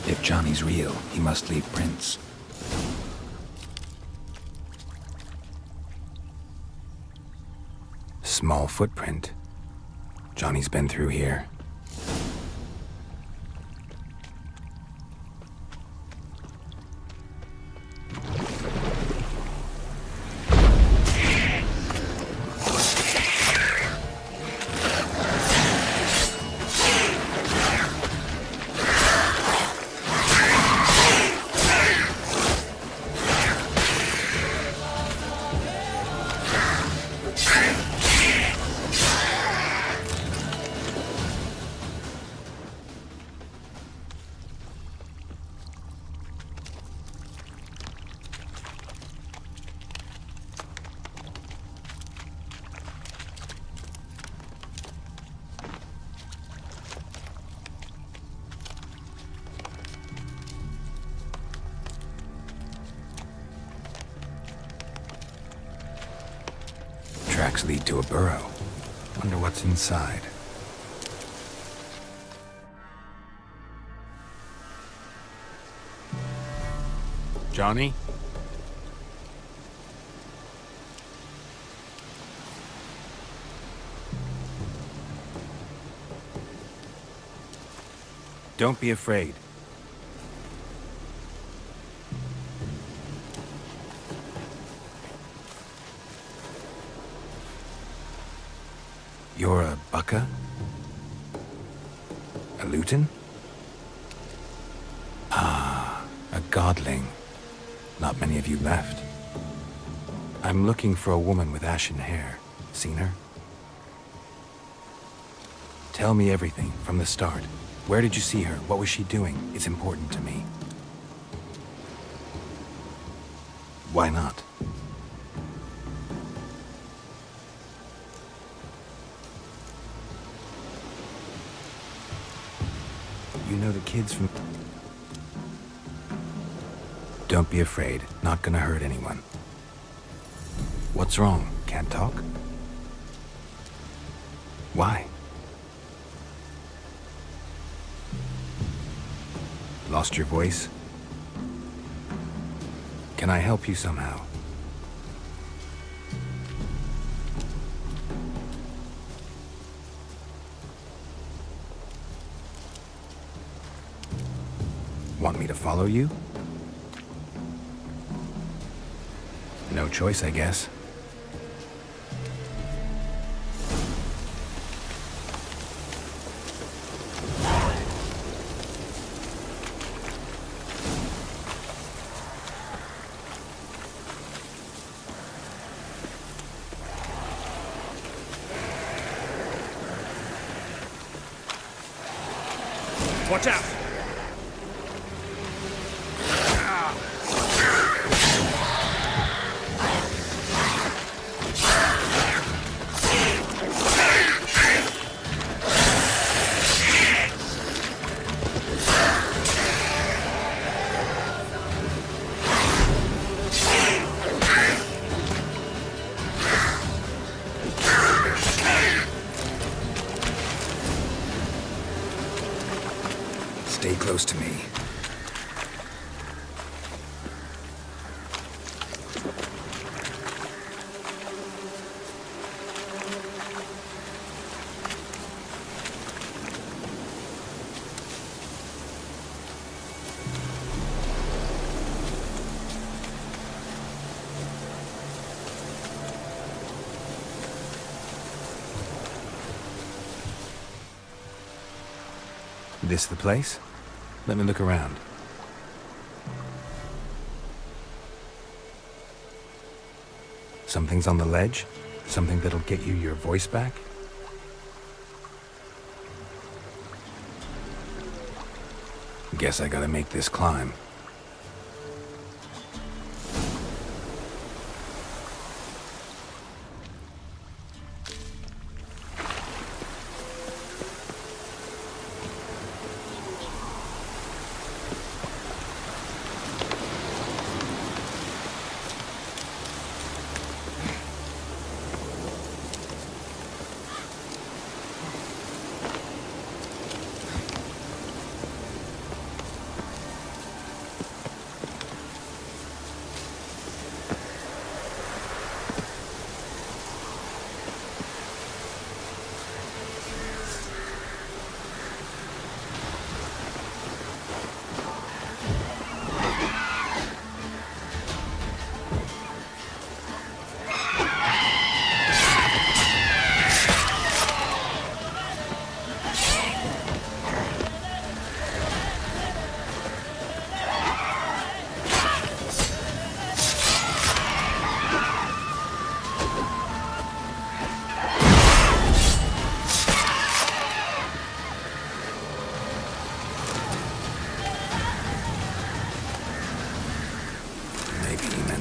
C: If Johnny's real, he must leave prints. Small footprint. Johnny's been through here. Tracks lead to a burrow. Wonder what's inside. Johnny? Don't be afraid. You're a Bucka? A Luton? Ah, a godling. Not many of you left. I'm looking for a woman with ashen hair. Seen her? Tell me everything from the start. Where did you see her? What was she doing? It's important to me. Why not? You know the kids from... Don't be afraid. Not gonna hurt anyone. What's wrong? Can't talk? Why? Lost your voice? Can I help you somehow? Want me to follow you? No choice, I guess.
M: Watch out!
C: Stay close to me. This the place? Let me look around. Something's on the ledge? Something that'll get you your voice back? Guess I gotta make this climb.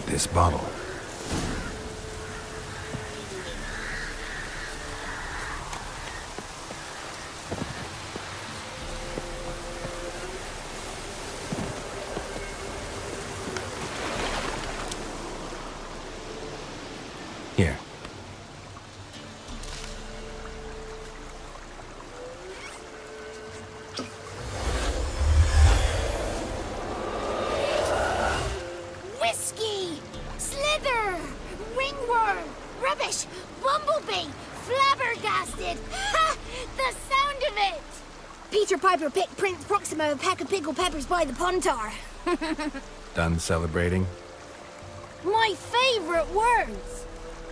C: This bottle. Here.
J: Whiskey! Slither! Ringworm! Rubbish! Bumblebee! Flabbergasted! Ha! The sound of it! Peter Piper picked Prince Proximo a pack of pickled peppers by the Pontar.
C: Done celebrating?
J: My favorite words!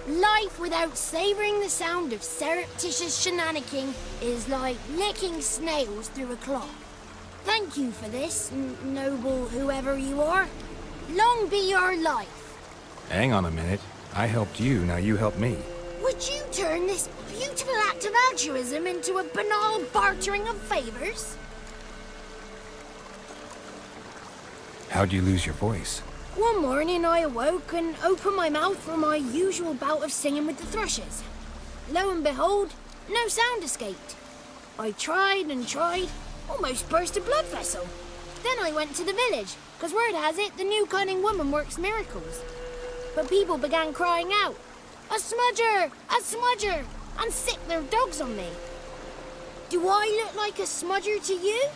J: Life without savoring the sound of surreptitious shenanigans is like licking snails through a cloth. Thank you for this, noble whoever you are. Long be your life.
C: Hang on a minute. I helped you, now you help me.
J: Would you turn this beautiful act of altruism into a banal bartering of favors?
C: How'd you lose your voice?
J: One morning I awoke and opened my mouth for my usual bout of singing with the thrushes. Lo and behold, no sound escaped. I tried and tried, almost burst a blood vessel. Then I went to the village, because word has it the new cunning woman works miracles. But people began crying out, "A smudger! A smudger!" and sick their dogs on me. Do I look like a smudger to you?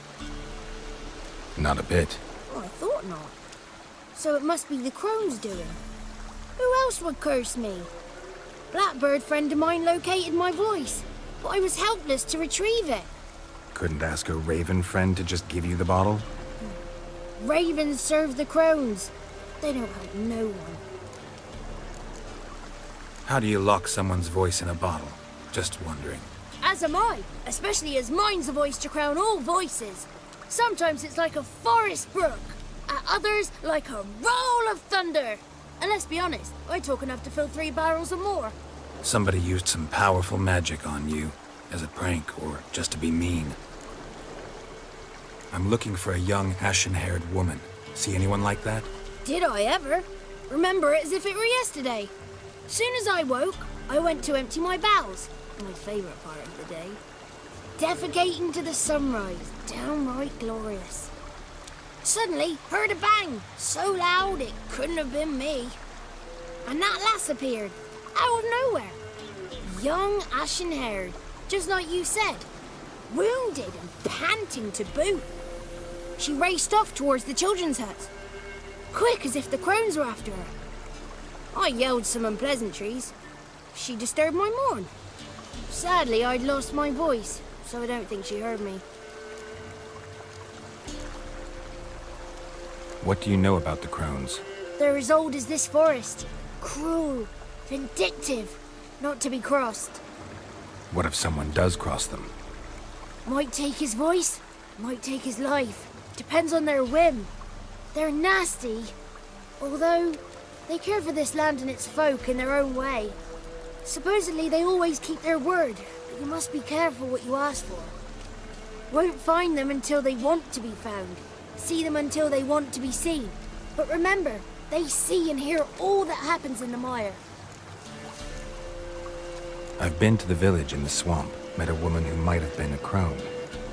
C: Not a bit.
J: Oh, I thought not. So it must be the crone's doing. Who else would curse me? Blackbird friend of mine located my voice, but I was helpless to retrieve it.
C: Couldn't ask a raven friend to just give you the bottle?
J: Ravens serve the crones. They don't help no one.
C: How do you lock someone's voice in a bottle? Just wondering.
J: As am I, especially as mine's a voice to crown all voices. Sometimes it's like a forest brook, at others like a roll of thunder. And let's be honest, I talk enough to fill 3 barrels or more.
C: Somebody used some powerful magic on you, as a prank or just to be mean. I'm looking for a young, ashen-haired woman. See anyone like that?
P: Did I ever? Remember it as if it were yesterday. Soon as I woke, I went to empty my bowels. My favourite part of the day. Defecating to the sunrise. Downright glorious. Suddenly, heard a bang. So loud it couldn't have been me. And that lass appeared. Out of nowhere. Young, ashen-haired. Just like you said. Wounded and panting to boot. She raced off towards the children's hut. Quick as if the crones were after her. I yelled some unpleasantries. She disturbed my morn. Sadly, I'd lost my voice, so I don't think she heard me.
C: What do you know about the crones?
P: They're as old as this forest. Cruel, vindictive, not to be crossed.
C: What if someone does cross them?
P: Might take his voice, might take his life. Depends on their whim. They're nasty, although they care for this land and its folk in their own way. Supposedly they always keep their word, but you must be careful what you ask for. Won't find them until they want to be found. See them until they want to be seen. But remember, they see and hear all that happens in the mire.
C: I've been to the village in the swamp, met a woman who might have been a crone.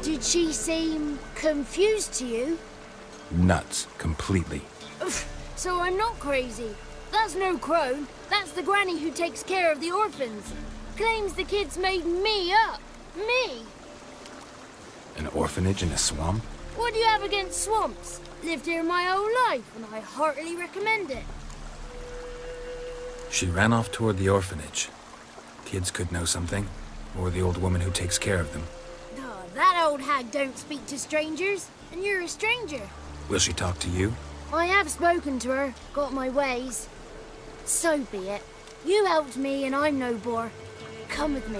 P: Did she seem confused to you?
C: Nuts, completely.
P: So I'm not crazy. That's no crone. That's the granny who takes care of the orphans. Claims the kids made me up. Me!
C: An orphanage in a swamp?
P: What do you have against swamps? Lived here my whole life, and I heartily recommend it.
C: She ran off toward the orphanage. Kids could know something, or the old woman who takes care of them.
P: Oh, that old hag don't speak to strangers, and you're a stranger.
C: Will she talk to you?
P: I have spoken to her, got my ways. So be it. You helped me, and I'm no bore. Come with me.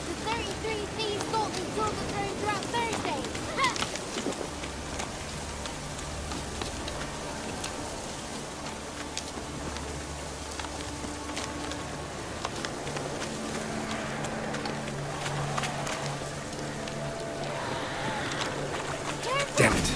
P: The 33 thieves got me till the throne throughout Thursday. Ha!
C: Damn it.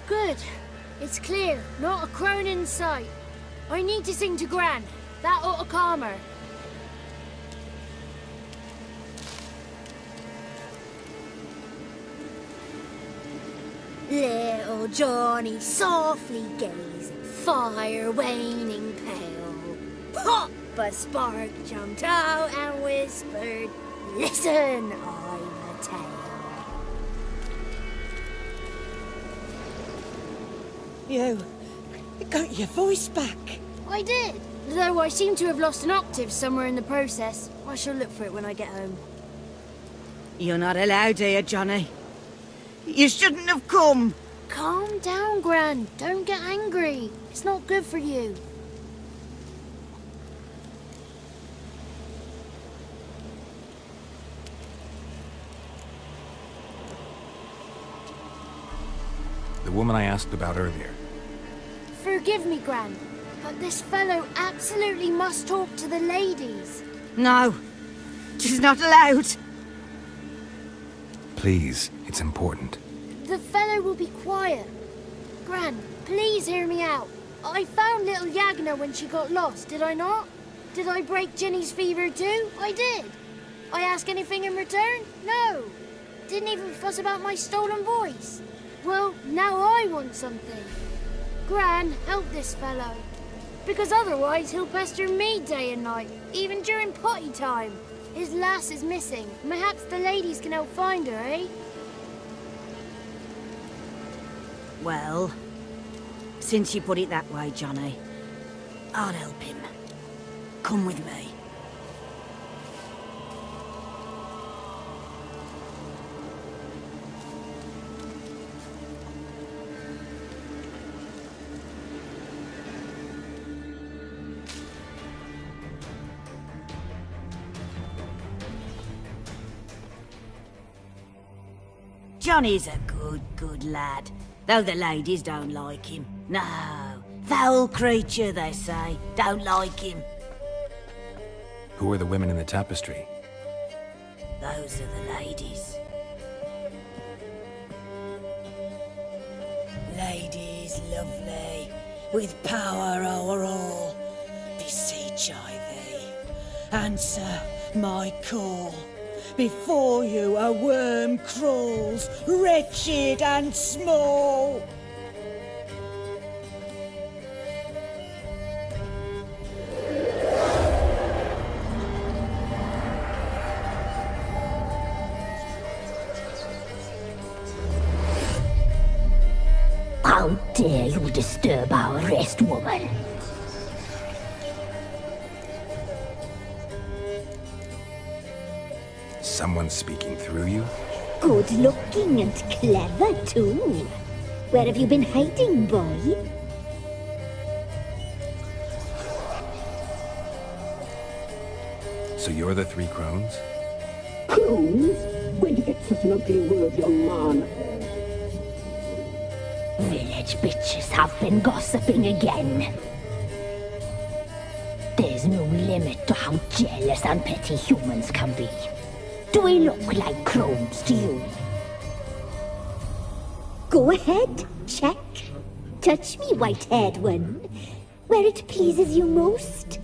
C: Good. It's clear. Not a crone in sight. I need to sing to Gran. That ought to calm her. Little Johnny softly gazing, fire waning pale. Pop! A spark jumped out and whispered, "Listen, I'm a tale."
S: You got your voice back.
P: I did. Though I seem to have lost an octave somewhere in the process. I shall look for it when I get home.
S: You're not allowed here, Johnny. You shouldn't have come.
P: Calm down, Gran. Don't get angry. It's not good for you.
C: The woman I asked about earlier.
P: Forgive me, Gran, but this fellow absolutely must talk to the ladies.
S: No, she's not allowed.
C: Please, it's important.
P: The fellow will be quiet. Gran, please hear me out. I found little Yagna when she got lost, did I not? Did I break Ginny's fever too? I did. I ask anything in return? No. Didn't even fuss about my stolen voice. Well, now I want something. Gran, help this fellow. Because otherwise he'll pester me day and night, even during potty time. His lass is missing. Perhaps the ladies can help find her, eh?
S: Well, since you put it that way, Johnny, I'll help him. Come with me. Johnny's a good lad, though the ladies don't like him. No, foul creature, they say. Don't like him.
C: Who are the women in the tapestry?
S: Those are the ladies. Ladies lovely, with power over all. Beseech I thee, answer my call. Before you a worm crawls, wretched and small.
T: How dare you disturb our rest, woman?
C: Someone speaking through you?
T: Good looking and clever, too. Where have you been hiding, boy?
C: So you're the Three Crones?
T: Crones? Where'd you get such an ugly word, young man? Village bitches have been gossiping again. There's no limit to how jealous and petty humans can be. Do we look like crones to you? Go ahead, check. Touch me, white-haired one, where it pleases you most.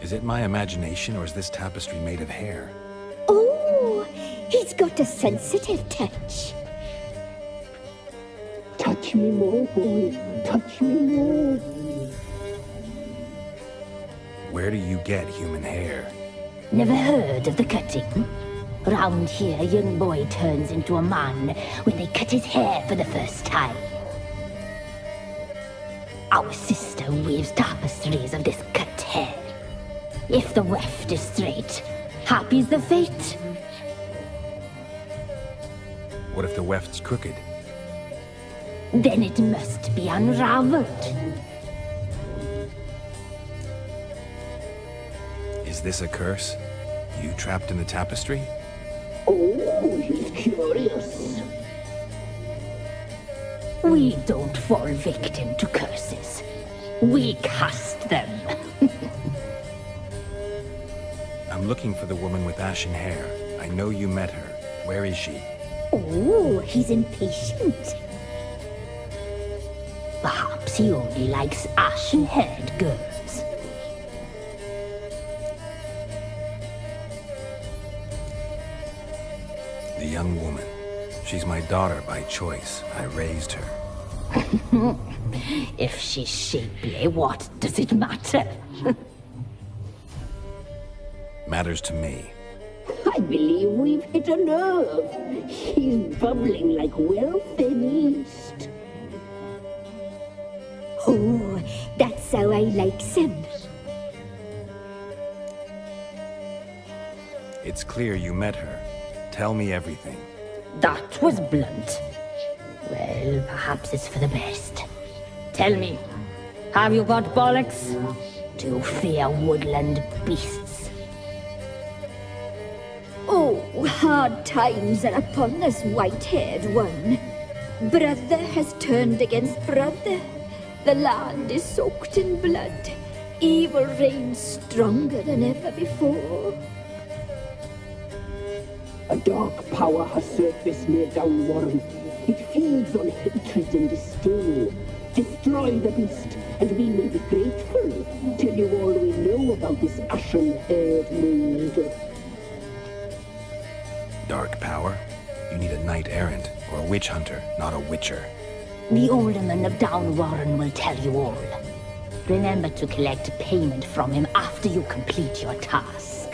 C: Is it my imagination, or is this tapestry made of hair?
T: Oh, he's got a sensitive touch. Touch me more, boy. Touch me more.
C: Where do you get human hair?
T: Never heard of the cutting? Round here, a young boy turns into a man when they cut his hair for the first time. Our sister weaves tapestries of this cut hair. If the weft is straight, happy's the fate.
C: What if the weft's crooked?
T: Then it must be unraveled.
C: Is this a curse? You trapped in the tapestry?
T: Oh, he's curious. We don't fall victim to curses. We cast them.
C: I'm looking for the woman with ashen hair. I know you met her. Where is she?
T: Oh, he's impatient. Perhaps he only likes ashen-haired girls.
C: The young woman. She's my daughter by choice. I raised her.
T: If she's shapely, what does it matter?
C: Matters to me.
T: I believe we've hit a nerve. He's bubbling like well-fed yeast. Oh, that's how I like him.
C: It's clear you met her. Tell me everything.
T: That was blunt. Well, perhaps it's for the best. Tell me, have you got bollocks? to fear woodland beasts.
U: Oh, hard times are upon this white-haired one. Brother has turned against brother. The land is soaked in blood. Evil reigns stronger than ever before.
V: A dark power has surfaced near Downwarren. It feeds on hatred and disdain. Destroy the beast, and we may be grateful. Tell you all we know about this ashen-haired maid.
C: Dark power? You need a knight errant, or a witch hunter, not a witcher.
T: The alderman of Downwarren will tell you all. Remember to collect payment from him after you complete your task.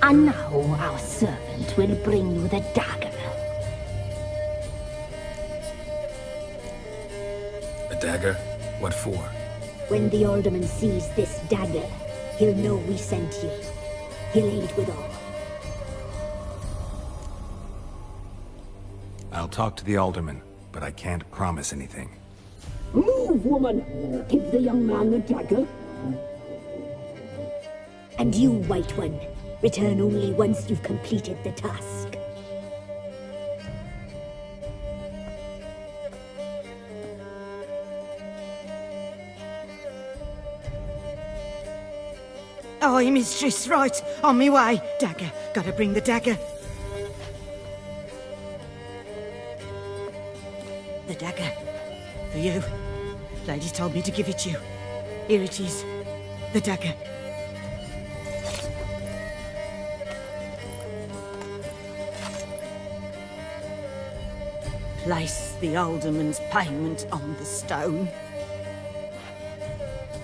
T: And now our servant will bring you the dagger.
C: A dagger? What for?
U: When the alderman sees this dagger, he'll know we sent you. He'll aid with all.
C: I'll talk to the alderman, but I can't promise anything.
V: Move, woman! Give the young man the dagger.
U: And you, White One, return only once you've completed the task.
S: Aye, mistress, right. On me way. Dagger. Gotta bring the dagger. The dagger. For you. Lady told me to give it you. Here it is. The dagger. Place the alderman's payment on the stone.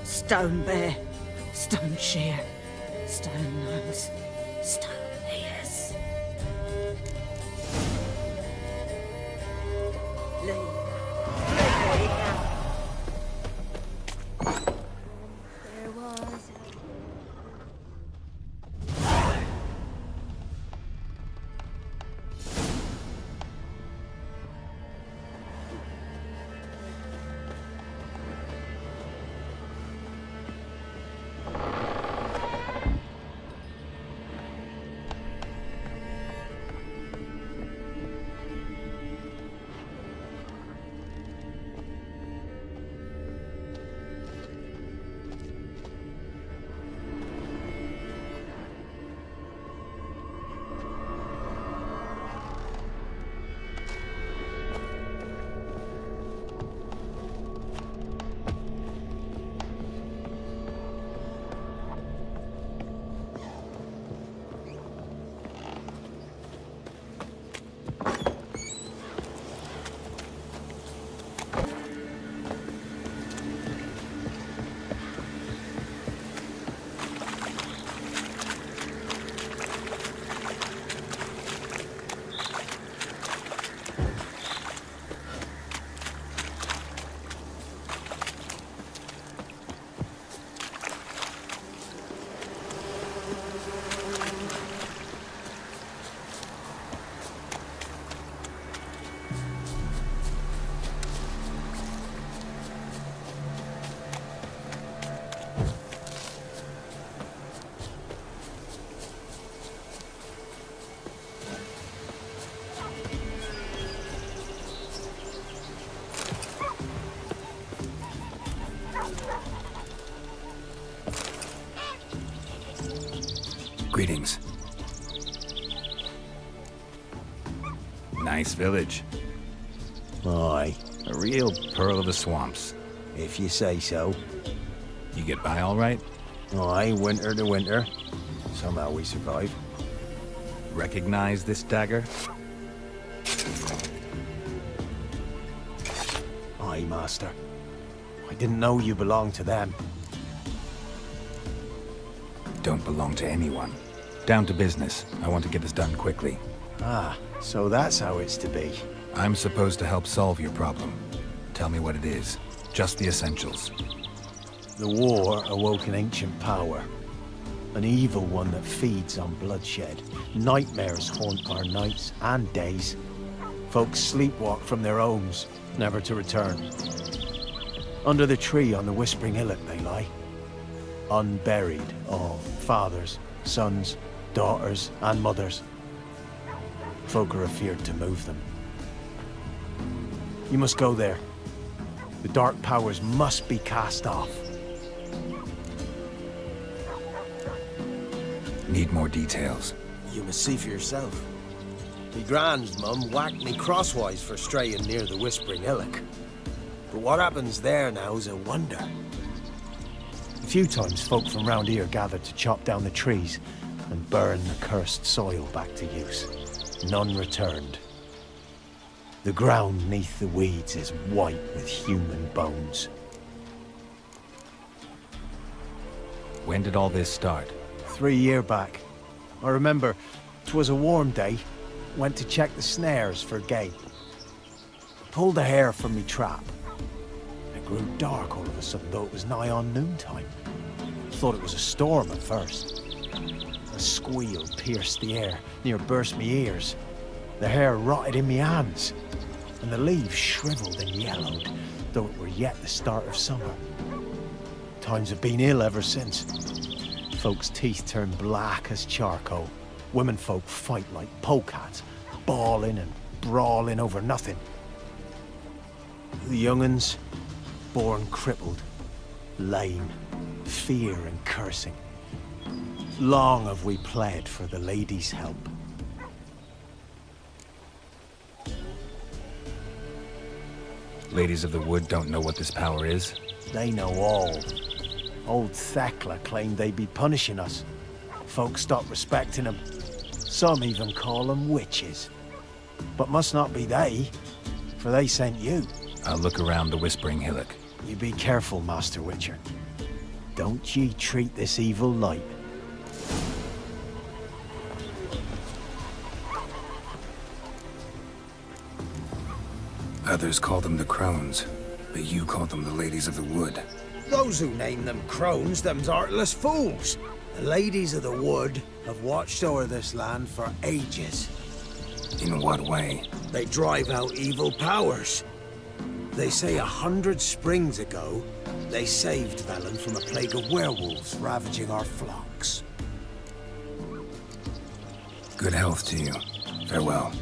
S: Stone bear. Stone shear. Stone nose. Stone ears. Leave.
J: There was
C: Greetings. Nice village.
L: Aye.
C: A real pearl of the swamps.
L: If you say so.
C: You get by all right?
L: Aye, winter to winter. Somehow we survive.
C: Recognize this dagger?
L: Aye, master. I didn't know you belonged to them.
C: Don't belong to anyone. Down to business. I want to get this done quickly.
L: Ah, so that's how it's to be.
C: I'm supposed to help solve your problem. Tell me what it is. Just the essentials.
L: The war awoke an ancient power. An evil one that feeds on bloodshed. Nightmares haunt our nights and days. Folks sleepwalk from their homes, never to return.
O: Under the tree on the Whispering Hillock they lie. Unburied, all. Fathers, sons, daughters, and mothers. Folk are afeard to move them. You must go there. The dark powers must be cast off.
C: Need more details.
L: You must see for yourself. Me grand's mum whacked me crosswise for straying near the Whispering Hillock. But what happens there now is a wonder.
O: A few times folk from round here gathered to chop down the trees and burn the cursed soil back to use. None returned. The ground neath the weeds is white with human bones.
C: When did all this start?
O: 3 years back. I remember 'twas a warm day. Went to check the snares for game. Pulled the hair from me trap. It grew dark all of a sudden, though it was nigh on noontime. Thought it was a storm at first. A squeal pierced the air, near burst me ears. The hair rotted in me hands, and the leaves shriveled and yellowed, though it were yet the start of summer. Times have been ill ever since. Folks' teeth turn black as charcoal. Women folk fight like polecats, bawling and brawling over nothing. The young'uns, born crippled, lame, fear and cursing. Long have we pled for the lady's help.
C: Ladies of the Wood don't know what this power is?
O: They know all. Old Thekla claimed they'd be punishing us. Folks stopped respecting them. Some even call them witches. But must not be they, for they sent you.
C: I'll look around the Whispering Hillock.
O: You be careful, Master Witcher. Don't ye treat this evil light.
C: Others call them the Crones, but you call them the Ladies of the Wood.
L: Those who name them crones, them's artless fools. The Ladies of the Wood have watched over this land for ages.
C: In what way?
L: They drive out evil powers. They say 100 springs ago, they saved Velen from a plague of werewolves ravaging our flocks.
C: Good health to you. Farewell.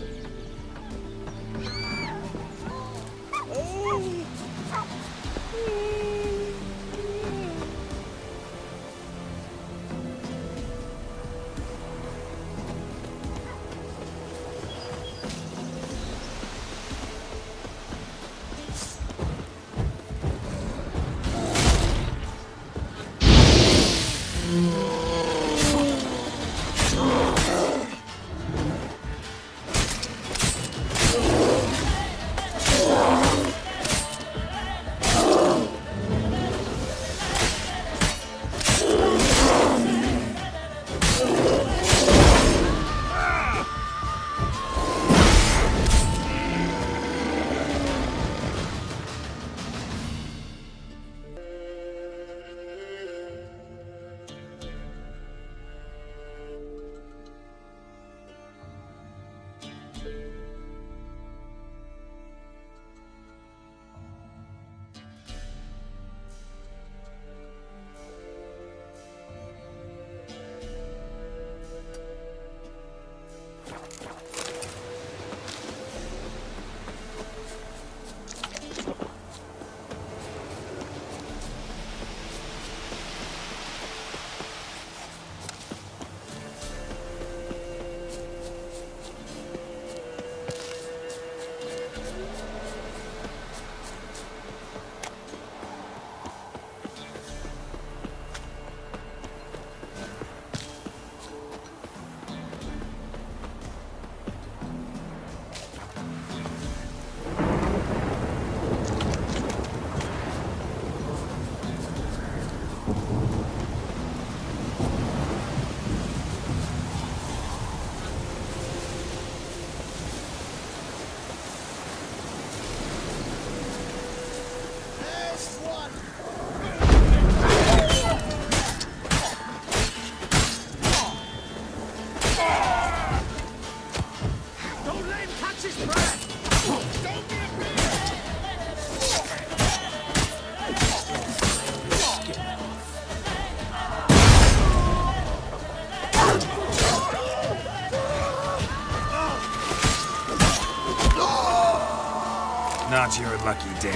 C: not your lucky day.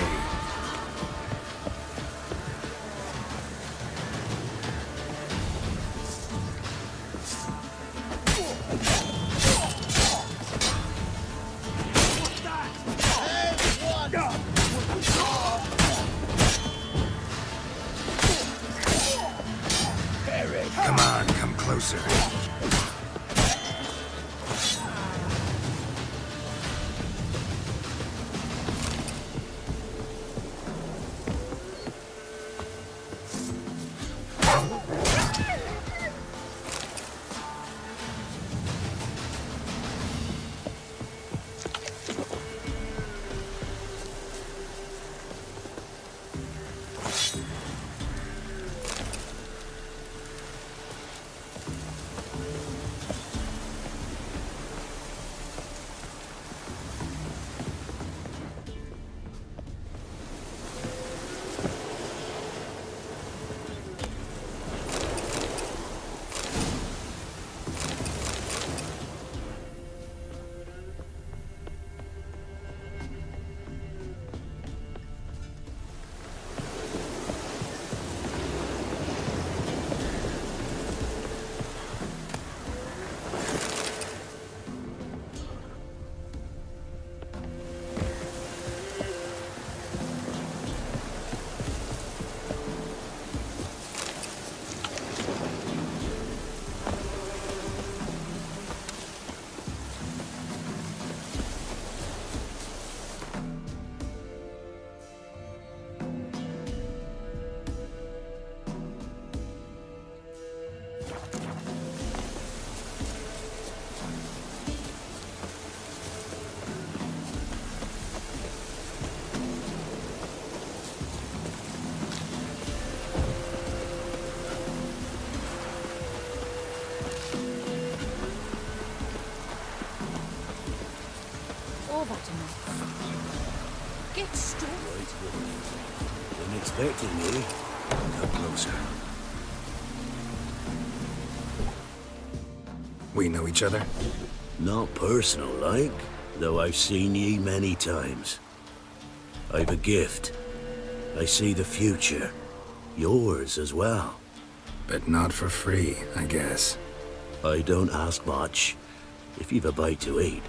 C: Come on, come closer.
A: All that enough. Get still.
B: Didn't expect it, eh? Come closer.
C: We know each other?
B: Not personal, like, though I've seen ye many times. I've a gift. I see the future. Yours as well.
C: But not for free, I guess.
B: I don't ask much, if you've a bite to eat.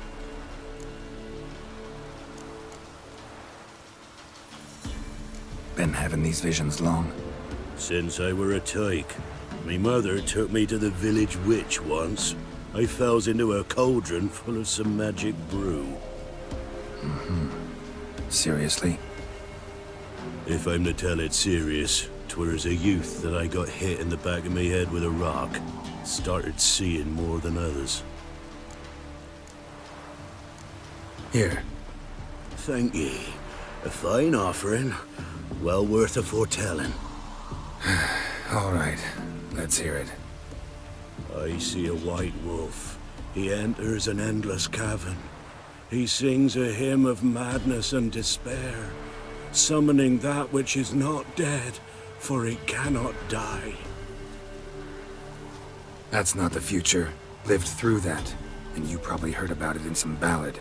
C: Been having these visions long?
B: Since I were a tyke. Me mother took me to the village witch once. I fells into a cauldron full of some magic brew.
C: Mm-hmm. Seriously?
B: If I'm to tell it serious, 'twere as a youth that I got hit in the back of me head with a rock. Started seeing more than others.
C: Here.
B: Thank ye. A fine offering. Well worth a foretelling.
C: All right. Let's hear it.
B: I see a white wolf. He enters an endless cavern. He sings a hymn of madness and despair, summoning that which is not dead, for it cannot die.
C: That's not the future. Lived through that, and you probably heard about it in some ballad.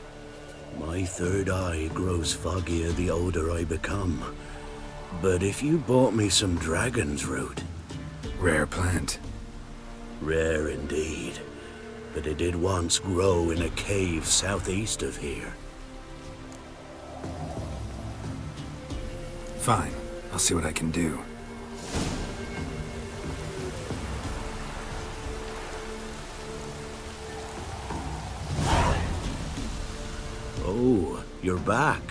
B: My third eye grows foggier the older I become. But if you bought me some dragon's root...
C: Rare plant.
B: Rare indeed. But it did once grow in a cave southeast of here.
C: Fine. I'll see what I can do.
B: Oh, you're back.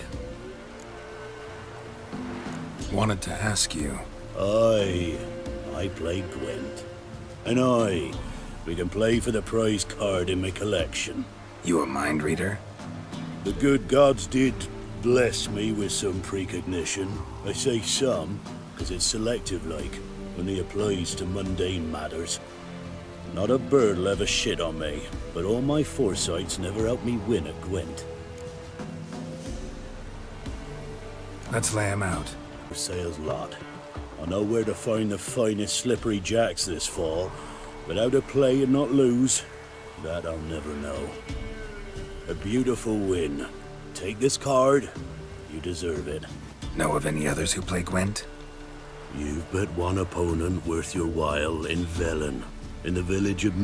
C: Wanted to ask you.
B: I played Gwent. And we can play for the prize card in my collection.
C: You a mind reader?
B: The good gods did bless me with some precognition. I say some, because it's selective like, only applies to mundane matters. Not a bird'll ever shit on me, but all my foresights never helped me win at Gwent.
C: Let's lay him out.
B: For sale's lot. I know where to find the finest slippery jacks this fall, but how to play and not lose, that I'll never know. A beautiful win. Take this card, You deserve it.
C: Know of any others who play Gwent?
B: You've but one opponent worth your while in Velen, in the village of